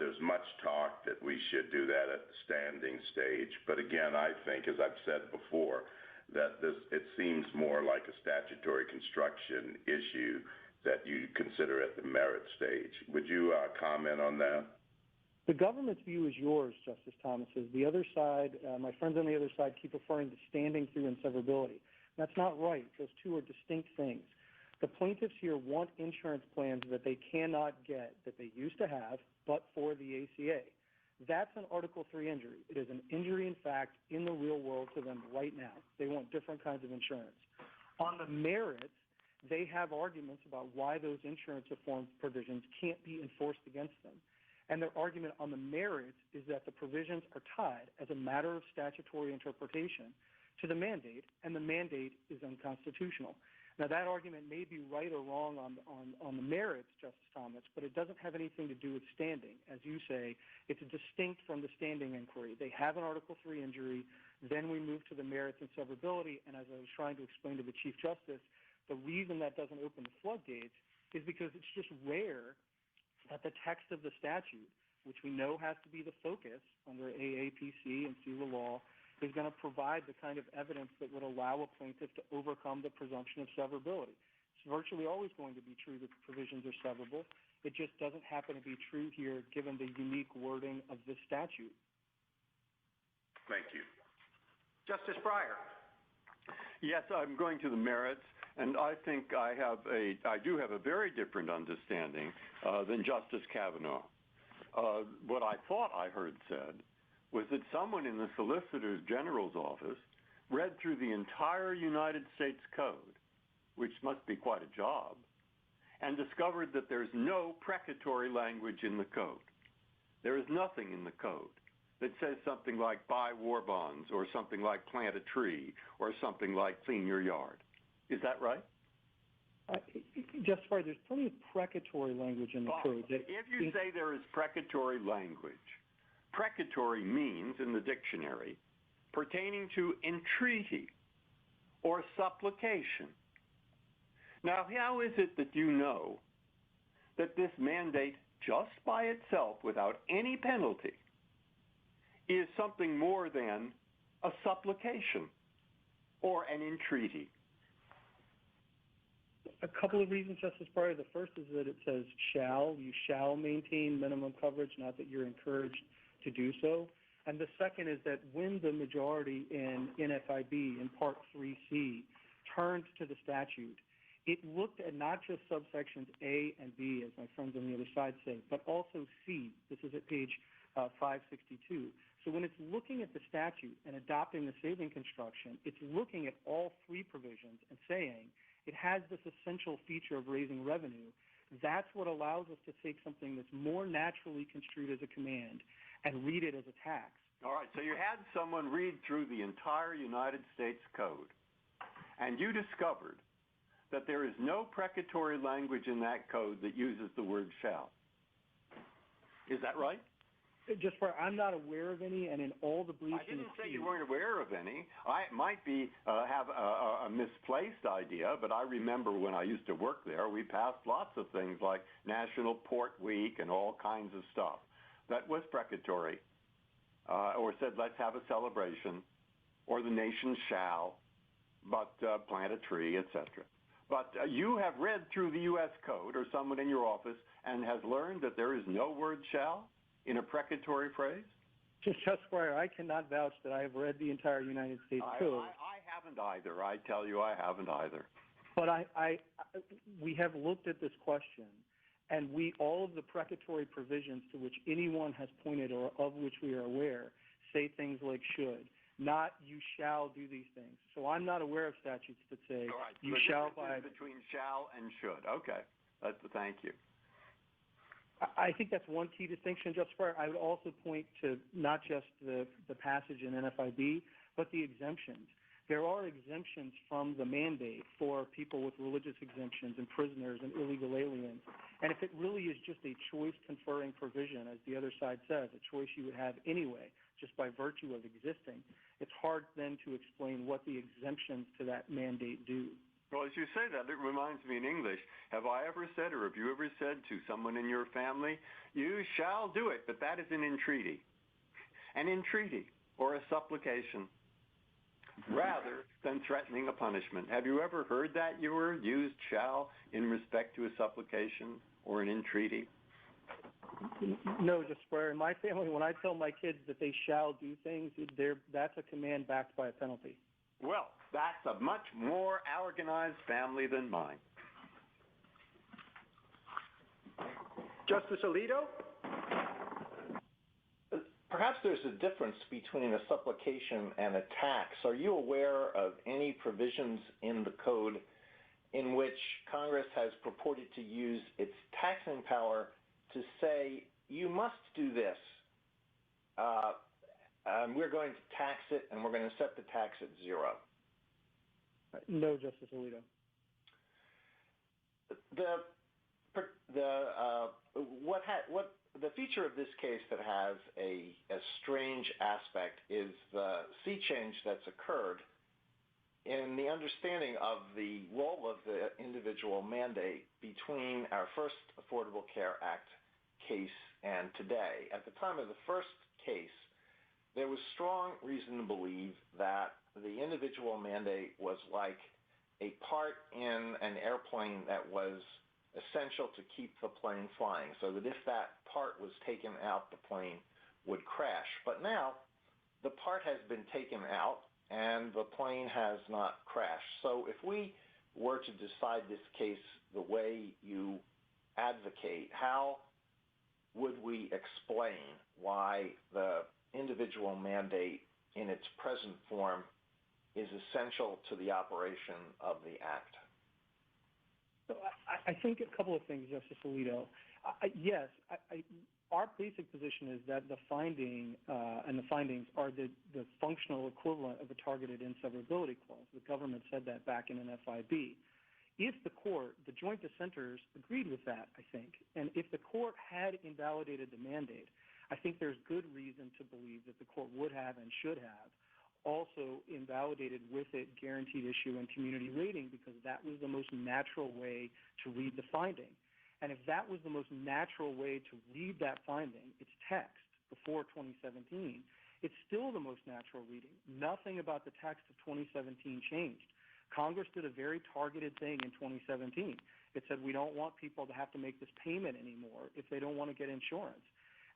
There's much talk that we should do that at the standing stage, but again, I think, as I've said before, that it seems more like a statutory construction issue that you consider at the merit stage. Would you comment on that? The government's view is yours, Justice Thomas. The other side, my friends on the other side keep referring to standing through inseparability. That's not right. Those two are distinct things. The plaintiffs here want insurance plans that they cannot get, that they used to have, but for the ACA. That's an Article III injury. It is an injury, in fact, in the real world to them right now. They want different kinds of insurance. On the merits, they have arguments about why those insurance reform provisions can't be enforced against them. And their argument on the merits is that the provisions are tied as a matter of statutory interpretation to the mandate, and the mandate is unconstitutional. Now, that argument may be right or wrong on the merits, Justice Thomas, but it doesn't have anything to do with standing. As you say, it's distinct from the standing inquiry. They have an Article III injury, then we move to the merits and severability, and as I was trying to explain to the Chief Justice, the reason that doesn't open the floodgates is because it's just rare that the text of the statute, which we know has to be the focus under AAPC and CELA law, is going to provide the kind of evidence that would allow a plaintiff to overcome the presumption of severability. It's virtually always going to be true that the provisions are severable. It just doesn't happen to be true here given the unique wording of this statute. Thank you. Justice Breyer. Yes, I'm going to the merits, and I think I do have a very different understanding than Justice Kavanaugh. What I thought I heard said was that someone in the Solicitor General's office read through the entire United States Code, which must be quite a job, and discovered that there's no precatory language in the code. There is nothing in the code that says something like buy war bonds or something like plant a tree or something like clean your yard. Is that right? Just there's plenty of precatory language in the code. If you say there is precatory language, precatory means in the dictionary pertaining to entreaty or supplication. Now, how is it that you know that this mandate, just by itself, without any penalty, is something more than a supplication or an entreaty? A couple of reasons, Justice Breyer. The first is that it says shall. You shall maintain minimum coverage, not that you're encouraged to do so. And the second is that when the majority in NFIB, in Part 3C, turned to the statute, it looked at not just subsections A and B, as my friends on the other side say, but also C. This is at page 562. So when it's looking at the statute and adopting the saving construction, it's looking at all three provisions and saying it has this essential feature of raising revenue. That's what allows us to take something that's more naturally construed as a command and read it as a tax. All right, so you had someone read through the entire United States Code, and you discovered that there is no precatory language in that code that uses the word shall. Is that right? Just for, I'm not aware of any, and in all the briefs... I didn't say you weren't aware of any. I might be have a misplaced idea, but I remember when I used to work there, we passed lots of things like National Port Week and all kinds of stuff that was precatory, or said let's have a celebration, or the nation shall, but plant a tree, etc. But you have read through the U.S. Code, or someone in your office, and has learned that there is no word shall in a precatory phrase? Justice Breyer, I cannot vouch that I have read the entire United States Code. I haven't either. I tell you, I haven't either. But we have looked at this question, and all of the precatory provisions to which anyone has pointed or of which we are aware say things like should, not you shall do these things. So I'm not aware of statutes that say you shall buy. Between shall and should. Okay. Thank you. I think that's one key distinction, Justice Breyer. I would also point to not just the passage in NFIB, but the exemptions. There are exemptions from the mandate for people with religious exemptions and prisoners and illegal aliens. And if it really is just a choice-conferring provision, as the other side says, a choice you would have anyway, just by virtue of existing, it's hard then to explain what the exemptions to that mandate do. Well, as you say that, it reminds me in English, have I ever said, or have you ever said to someone in your family, you shall do it, but that is an entreaty or a supplication, rather than threatening a punishment. Have you ever heard that word used, shall, in respect to a supplication or an entreaty? No, Justice Breyer. In my family, when I tell my kids that they shall do things, that's a command backed by a penalty. Well, that's a much more organized family than mine. Justice Alito? Perhaps there's a difference between a supplication and a tax. Are you aware of any provisions in the code in which Congress has purported to use its taxing power to say, you must do this, we're going to tax it, and we're going to set the tax at zero? No, Justice Alito. The feature of this case that has a strange aspect is the sea change that's occurred in the understanding of the role of the individual mandate between our first Affordable Care Act case and today. At the time of the first case, there was strong reason to believe that the individual mandate was like a part in an airplane that was essential to keep the plane flying, so that if that part was taken out, the plane would crash. But now, the part has been taken out, and the plane has not crashed. So if we were to decide this case the way you advocate, how would we explain why the individual mandate in its present form is essential to the operation of the Act? So I think a couple of things, Justice Alito. Yes, our basic position is that the finding and the findings are the functional equivalent of a targeted inseparability clause. The government said that back in an FIB. If the court, the joint dissenters agreed with that, I think, and if the court had invalidated the mandate, I think there's good reason to believe that the court would have and should have also invalidated with it guaranteed issue and community rating, because that was the most natural way to read the finding. And if that was the most natural way to read that finding, its text before 2017, it's still the most natural reading. Nothing about the text of 2017 changed. Congress did a very targeted thing in 2017. It said we don't want people to have to make this payment anymore if they don't want to get insurance.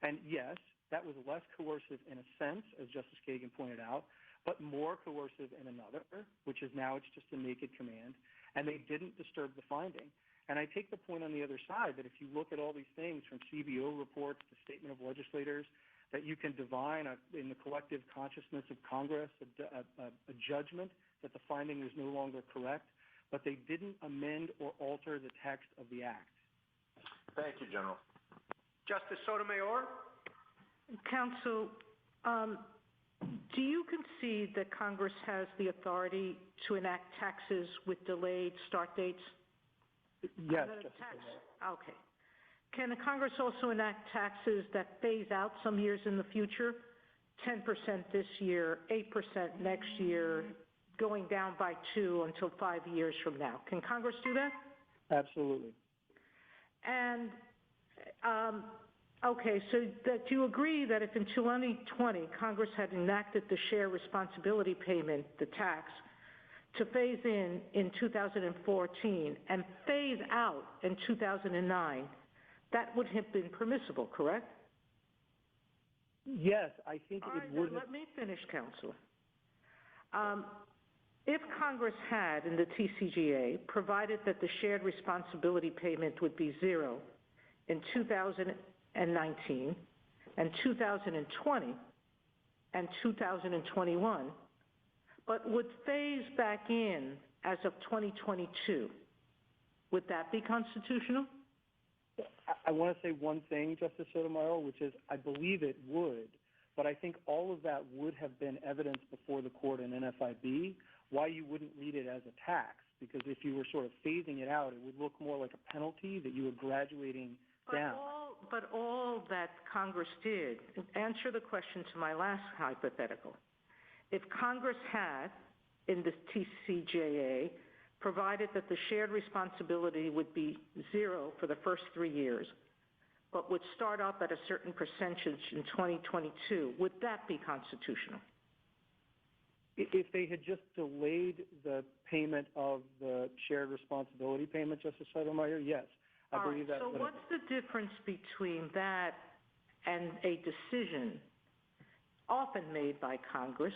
And yes, that was less coercive in a sense, as Justice Kagan pointed out, but more coercive in another, which is now it's just a naked command, and they didn't disturb the finding. And I take the point on the other side that if you look at all these things from CBO reports to statement of legislators, that you can divine in the collective consciousness of Congress a judgment that the finding was no longer correct, but they didn't amend or alter the text of the Act. Thank you, General. Justice Sotomayor? Counsel, do you concede that Congress has the authority to enact taxes with delayed start dates? Yes, Justice Sotomayor. Okay. Can the Congress also enact taxes that phase out some years in the future, 10% this year, 8% next year, going down by 2 until 5 years from now? Can Congress do that? Absolutely. And, okay, so that you agree that if in 2020 Congress had enacted the share responsibility payment, the tax, to phase in 2014 and phase out in 2009, that would have been permissible, correct? Yes, I think it would. Let me finish, counsel. If Congress had, in the TCJA, provided that the shared responsibility payment would be 0 in 2019 and 2020 and 2021, but would phase back in as of 2022, would that be constitutional? I want to say one thing, Justice Sotomayor, which is I believe it would, but I think all of that would have been evidence before the court in NFIB why you wouldn't read it as a tax, because if you were sort of phasing it out, it would look more like a penalty that you were graduating down. But all that Congress did, answer the question to my last hypothetical. If Congress had, in the TCJA, provided that the shared responsibility would be 0 for the first 3 years, but would start up at a certain percentage in 2022, would that be constitutional? If they had just delayed the payment of the shared responsibility payment, Justice Sotomayor, yes. I believe that. So what's the difference between that and a decision often made by Congress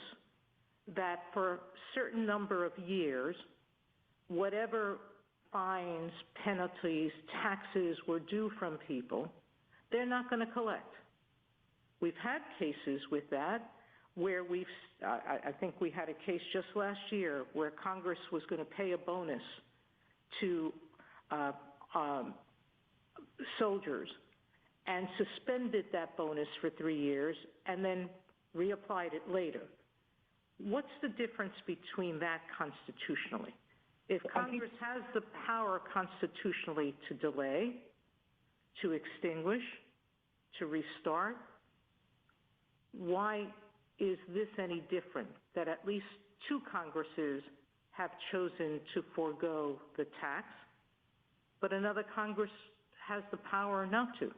that for a certain number of years, whatever fines, penalties, taxes were due from people, they're not going to collect? We've had cases with that where I think we had a case just last year where Congress was going to pay a bonus to soldiers and suspended that bonus for 3 years and then reapplied it later. What's the difference between that constitutionally? If Congress has the power constitutionally to delay, to extinguish, to restart, why is this any different that at least 2 Congresses have chosen to forego the tax, but another Congress has the power not to?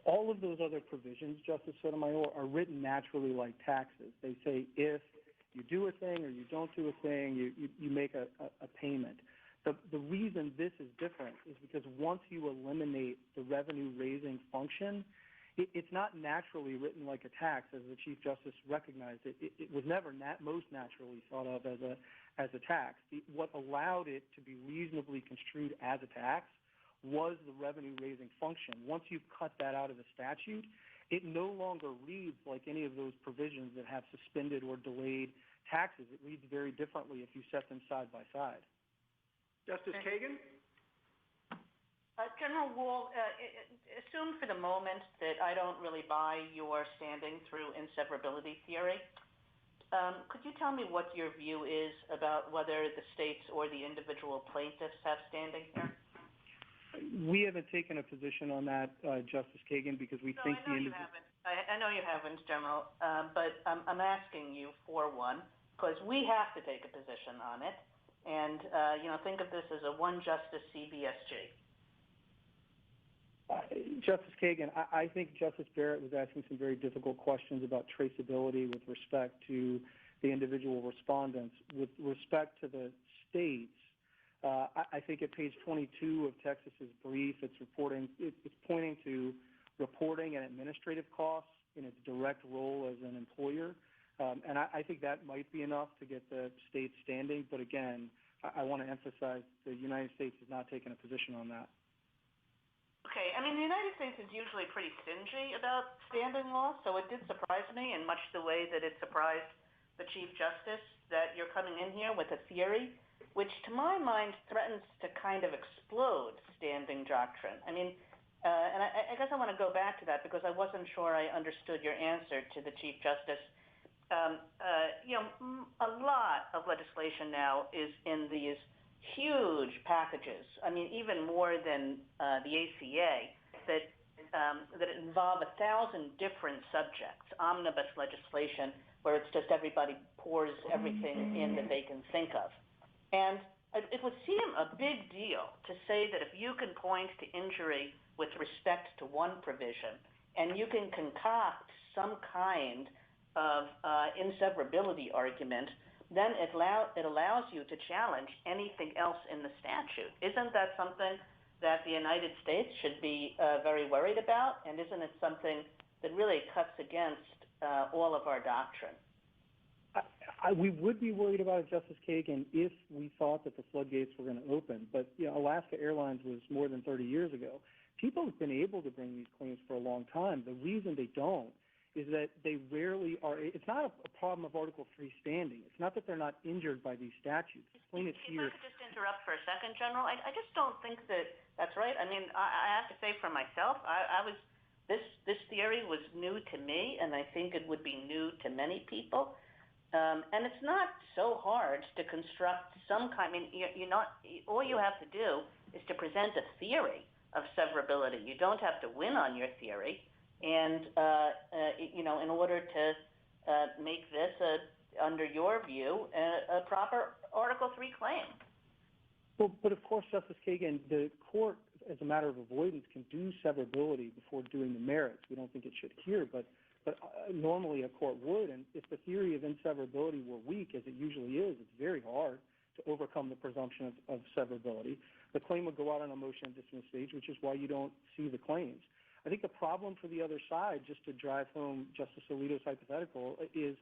All of those other provisions, Justice Sotomayor, are written naturally like taxes. They say if you do a thing or you don't do a thing, you make a payment. The reason this is different is because once you eliminate the revenue-raising function, it's not naturally written like a tax, as the Chief Justice recognized. It was never most naturally thought of as a tax. What allowed it to be reasonably construed as a tax was the revenue-raising function. Once you cut that out of the statute, it no longer reads like any of those provisions that have suspended or delayed taxes. It reads very differently if you set them side by side. Justice Kagan? General Wall, assume for the moment that I don't really buy your standing through inseparability theory. Could you tell me what your view is about whether the states or the individual plaintiffs have standing here? We haven't taken a position on that, Justice Kagan, because we think the individual... I know you haven't, General, but I'm asking you for one, because we have to take a position on it, and, think of this as a one-justice CBSG. Justice Kagan, I think Justice Barrett was asking some very difficult questions about traceability with respect to the individual respondents. With respect to the states, I think at page 22 of Texas's brief, it's pointing to reporting and administrative costs in its direct role as an employer. And I think that might be enough to get the state standing. But again, I want to emphasize the United States has not taken a position on that. Okay, I mean, the United States is usually pretty stingy about standing law, so it did surprise me in much the way that it surprised the Chief Justice that you're coming in here with a theory which, to my mind, threatens to kind of explode standing doctrine. I mean, and I guess I want to go back to that because I wasn't sure I understood your answer to the Chief Justice. A lot of legislation now is in these huge packages. I mean, even more than the ACA that involve 1,000 different subjects. Omnibus legislation, where it's just everybody pours everything in that they can think of, and it would seem a big deal to say that if you can point to injury with respect to one provision, and you can concoct some kind of inseparability argument, then it allows you to challenge anything else in the statute. Isn't that something that the United States should be very worried about? And isn't it something that really cuts against all of our doctrine? We would be worried about it, Justice Kagan, if we thought that the floodgates were going to open. But Alaska Airlines was more than 30 years ago. People have been able to bring these claims for a long time. The reason they don't is that they rarely are. It's not a problem of Article 3 standing. It's not that they're not injured by these statutes. Plaintiffs here. If I could just interrupt for a second, General, I just don't think that that's right. I mean, I have to say for myself, this theory was new to me, and I think it would be new to many people. And it's not so hard to construct some kind. I mean, all you have to do is to present a theory of severability. You don't have to win on your theory. And, in order to make this, under your view, a proper Article 3 claim. Well, but of course, Justice Kagan, the court, as a matter of avoidance, can do severability before doing the merits. We don't think it should here, but normally a court would. And if the theory of inseverability were weak, as it usually is, it's very hard to overcome the presumption of severability. The claim would go out on a motion to dismiss stage, which is why you don't see the claims. I think the problem for the other side, just to drive home Justice Alito's hypothetical, is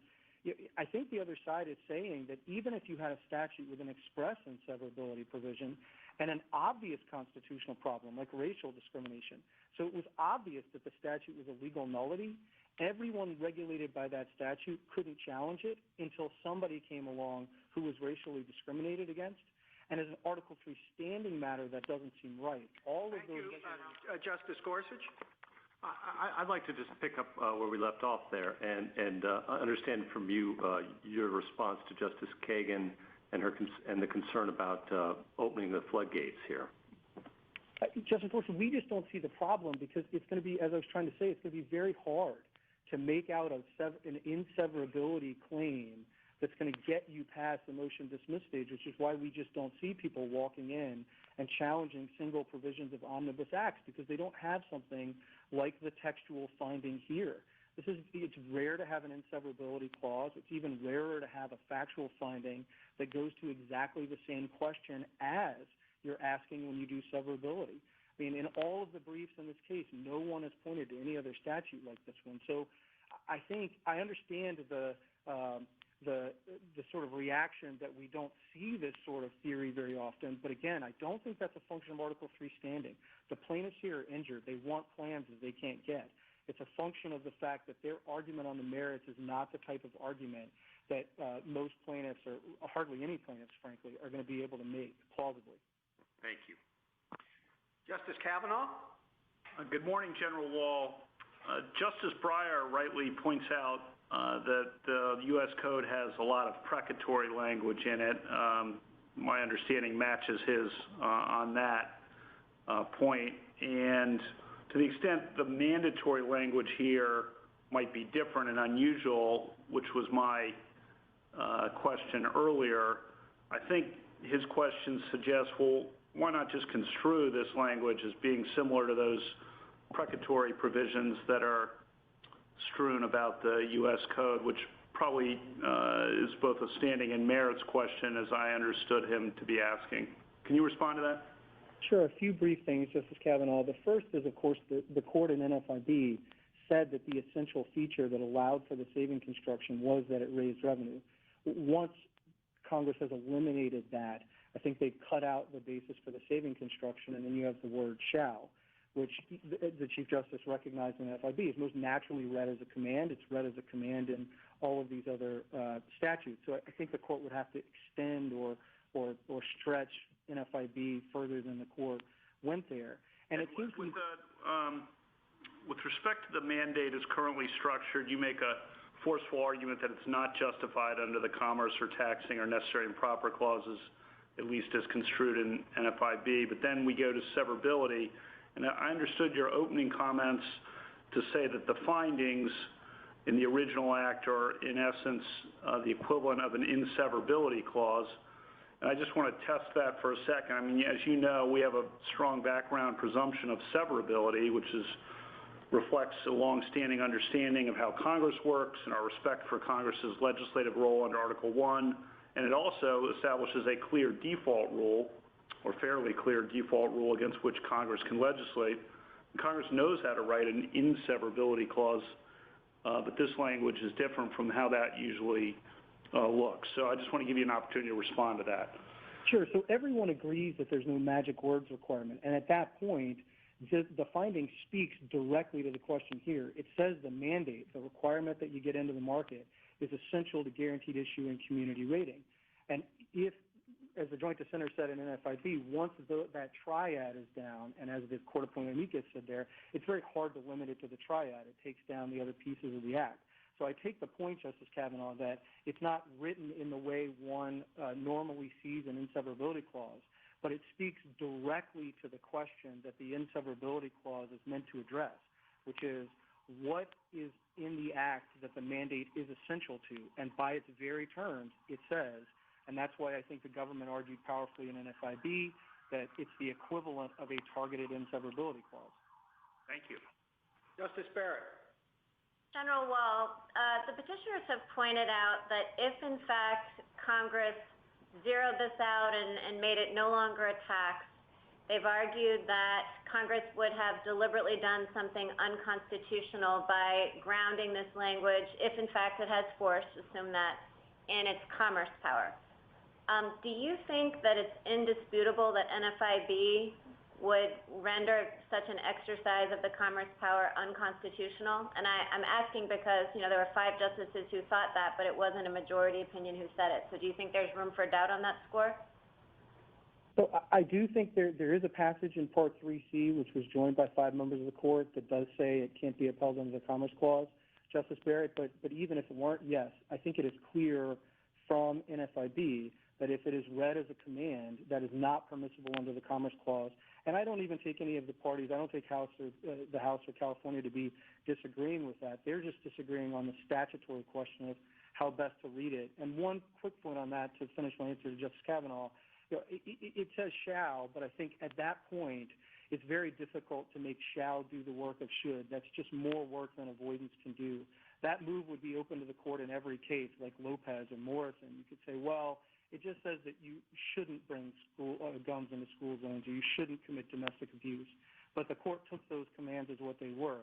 I think the other side is saying that even if you had a statute with an express inseverability provision and an obvious constitutional problem, like racial discrimination, so it was obvious that the statute was a legal nullity, everyone regulated by that statute couldn't challenge it until somebody came along who was racially discriminated against. And as an Article 3 standing matter, that doesn't seem right. Thank you. Justice Gorsuch? I'd like to just pick up where we left off there and understand from you your response to Justice Kagan and the concern about opening the floodgates here. Justice Gorsuch, we just don't see the problem because it's going to be, as I was trying to say, it's going to be very hard to make out an inseverability claim that's going to get you past the motion dismiss stage, which is why we just don't see people walking in and challenging single provisions of omnibus acts because they don't have something like the textual finding here. It's rare to have an inseverability clause. It's even rarer to have a factual finding that goes to exactly the same question as you're asking when you do severability. I mean, in all of the briefs in this case, no one has pointed to any other statute like this one. So I think I understand the sort of reaction that we don't see this sort of theory very often. But again, I don't think that's a function of Article 3 standing. The plaintiffs here are injured. They want plans that they can't get. It's a function of the fact that their argument on the merits is not the type of argument that most plaintiffs, or hardly any plaintiffs, frankly, are going to be able to make plausibly. Thank you. Justice Kavanaugh? Good morning, General Wall. Justice Breyer rightly points out that the U.S. Code has a lot of precatory language in it. My understanding matches his on that point. And to the extent the mandatory language here might be different and unusual, which was my question earlier, I think his question suggests, well, why not just construe this language as being similar to those precatory provisions that are strewn about the U.S. Code, which probably is both a standing and merits question, as I understood him to be asking. Can you respond to that? Sure. A few brief things, Justice Kavanaugh. The first is, of course, the court in NFIB said that the essential feature that allowed for the saving construction was that it raised revenue. Once Congress has eliminated that, I think they've cut out the basis for the saving construction, and then you have the word shall, which the Chief Justice recognized in NFIB is most naturally read as a command. It's read as a command in all of these other statutes. So I think the court would have to extend or stretch NFIB further than the court went there. And it seems with respect to the mandate as currently structured, you make a forceful argument that it's not justified under the commerce or taxing or necessary and proper clauses, at least as construed in NFIB. But then we go to severability. And I understood your opening comments to say that the findings in the original act are, in essence, the equivalent of an inseverability clause. And I just want to test that for a second. I mean, as you know, we have a strong background presumption of severability, which reflects a long-standing understanding of how Congress works and our respect for Congress's legislative role under Article I. And it also establishes a clear default rule, or fairly clear default rule, against which Congress can legislate. And Congress knows how to write an inseverability clause, but this language is different from how that usually looks. So I just want to give you an opportunity to respond to that. Sure. So everyone agrees that there's no magic words requirement. And at that point, the finding speaks directly to the question here. It says the mandate, the requirement that you get into the market, is essential to guaranteed issue and community rating. And if, as the Joint Dissenter said in NFIB, once that triad is down, and as the court-appointed amicus said there, it's very hard to limit it to the triad. It takes down the other pieces of the act. So I take the point, Justice Kavanaugh, that it's not written in the way one normally sees an inseverability clause, but it speaks directly to the question that the inseverability clause is meant to address, which is what is in the act that the mandate is essential to. And by its very terms, it says, and that's why I think the government argued powerfully in NFIB that it's the equivalent of a targeted inseverability clause. Thank you. Justice Barrett. General Wall, the petitioners have pointed out that if, in fact, Congress zeroed this out and made it no longer a tax, they've argued that Congress would have deliberately done something unconstitutional by grounding this language, if, in fact, it has force, assume that, in its commerce power. Do you think that it's indisputable that NFIB would render such an exercise of the commerce power unconstitutional? And I'm asking because, there were 5 justices who thought that, but it wasn't a majority opinion who said it. So do you think there's room for doubt on that score? So I do think there is a passage in Part 3C, which was joined by 5 members of the court, that does say it can't be upheld under the Commerce Clause, Justice Barrett. But even if it weren't, yes, I think it is clear from NFIB that if it is read as a command, that is not permissible under the Commerce Clause. And I don't even take any of the parties, I don't take the House or California to be disagreeing with that. They're just disagreeing on the statutory question of how best to read it. And one quick point on that to finish my answer to Justice Kavanaugh, it says shall, but I think at that point it's very difficult to make shall do the work of should. That's just more work than avoidance can do. That move would be open to the court in every case, like Lopez or Morrison. You could say, well, it just says that you shouldn't bring guns into school zones, or you shouldn't commit domestic abuse. But the court took those commands as what they were.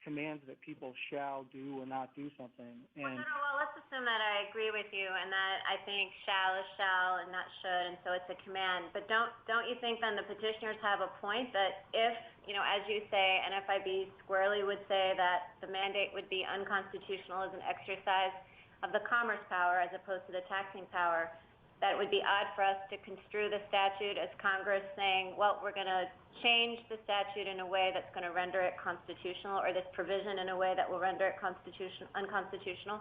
commands that people shall do or not do something. And well, let's assume that I agree with you and that I think shall is shall and not should, and so it's a command. But don't you think then the petitioners have a point that if, as you say, NFIB squarely would say that the mandate would be unconstitutional as an exercise of the commerce power as opposed to the taxing power, that it would be odd for us to construe the statute as Congress saying, well, we're going to change the statute in a way that's going to render it constitutional, or this provision in a way that will render it unconstitutional?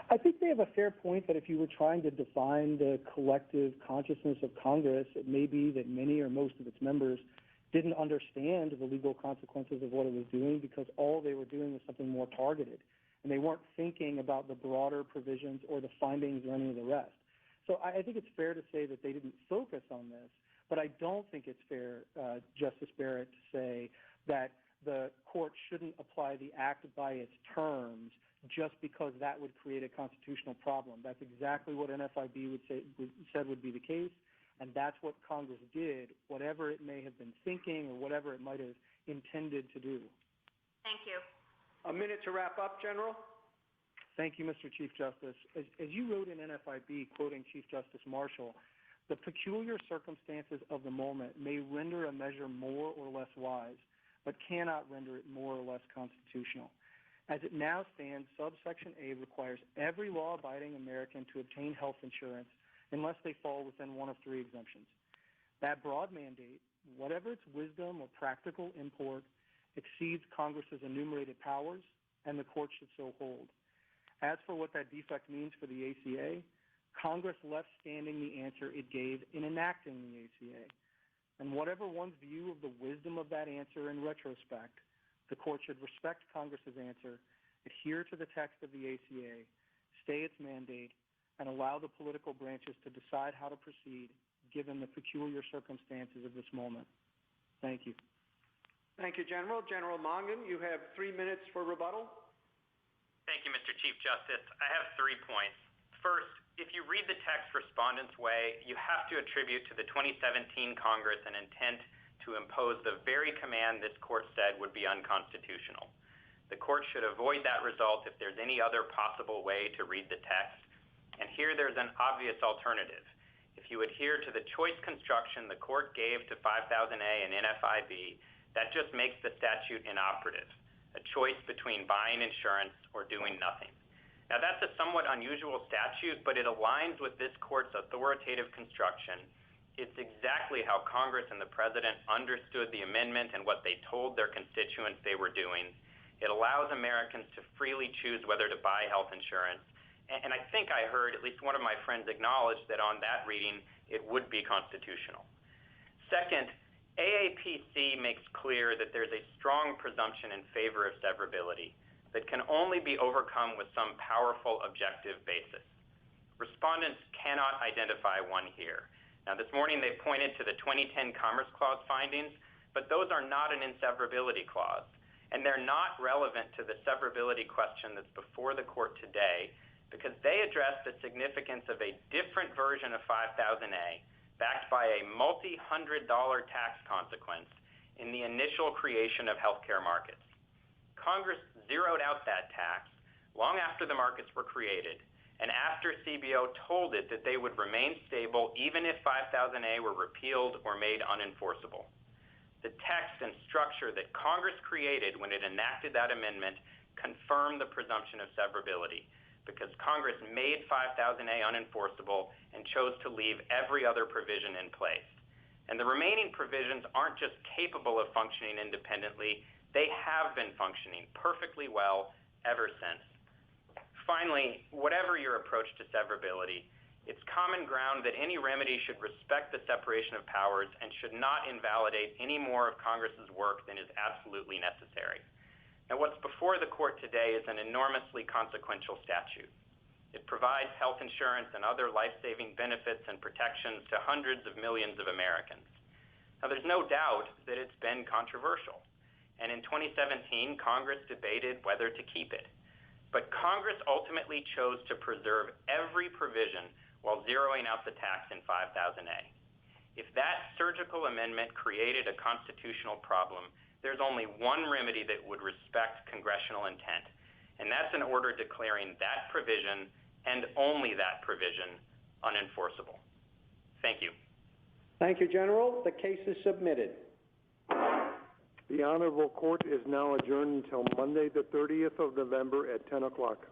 I think they have a fair point that if you were trying to define the collective consciousness of Congress, it may be that many or most of its members didn't understand the legal consequences of what it was doing because all they were doing was something more targeted, and they weren't thinking about the broader provisions or the findings or any of the rest. So I think it's fair to say that they didn't focus on this, but I don't think it's fair, Justice Barrett, to say that the court shouldn't apply the act by its terms just because that would create a constitutional problem. That's exactly what NFIB said would be the case, and that's what Congress did, whatever it may have been thinking or whatever it might have intended to do. Thank you. A minute to wrap up, General. Thank you, Mr. Chief Justice. As you wrote in NFIB, quoting Chief Justice Marshall, the peculiar circumstances of the moment may render a measure more or less wise, but cannot render it more or less constitutional. As it now stands, subsection A requires every law-abiding American to obtain health insurance unless they fall within one of three exemptions. That broad mandate, whatever its wisdom or practical import, exceeds Congress's enumerated powers, and the court should so hold. As for what that defect means for the ACA, Congress left standing the answer it gave in enacting the ACA. And whatever one's view of the wisdom of that answer in retrospect, the court should respect Congress's answer, adhere to the text of the ACA, stay its mandate, and allow the political branches to decide how to proceed given the peculiar circumstances of this moment. Thank you. Thank you, General. General Mongan, you have 3 minutes for rebuttal. Thank you, Mr. Chief Justice. I have 3 points. First, if you read the text respondent's way, you have to attribute to the 2017 Congress an intent to impose the very command this court said would be unconstitutional. The court should avoid that result if there's any other possible way to read the text. And here there's an obvious alternative. If you adhere to the choice construction the court gave to 5000A and NFIB, that just makes the statute inoperative, a choice between buying insurance or doing nothing. Now, that's a somewhat unusual statute, but it aligns with this court's authoritative construction. It's exactly how Congress and the President understood the amendment and what they told their constituents they were doing. It allows Americans to freely choose whether to buy health insurance. And I think I heard at least one of my friends acknowledge that on that reading, it would be constitutional. Second, AAPC makes clear that there's a strong presumption in favor of severability that can only be overcome with some powerful objective basis. Respondents cannot identify one here. Now, this morning they pointed to the 2010 Commerce Clause findings, but those are not an inseverability clause, and they're not relevant to the severability question that's before the court today because they address the significance of a different version of 5000A backed by a multi-$100 tax consequence in the initial creation of healthcare markets. Congress zeroed out that tax long after the markets were created and after CBO told it that they would remain stable even if 5000A were repealed or made unenforceable. The text and structure that Congress created when it enacted that amendment confirmed the presumption of severability because Congress made 5000A unenforceable and chose to leave every other provision in place. And the remaining provisions aren't just capable of functioning independently, they have been functioning perfectly well ever since. Finally, whatever your approach to severability, it's common ground that any remedy should respect the separation of powers and should not invalidate any more of Congress's work than is absolutely necessary. Now, what's before the court today is an enormously consequential statute. It provides health insurance and other life-saving benefits and protections to hundreds of millions of Americans. Now, there's no doubt that it's been controversial. And in 2017, Congress debated whether to keep it. But Congress ultimately chose to preserve every provision while zeroing out the tax in 5000A. If that surgical amendment created a constitutional problem, there's only one remedy that would respect congressional intent, and that's an order declaring that provision and only that provision unenforceable. Thank you. Thank you, General. The case is submitted. The Honorable Court is now adjourned until Monday, the 30th of November at 10 o'clock.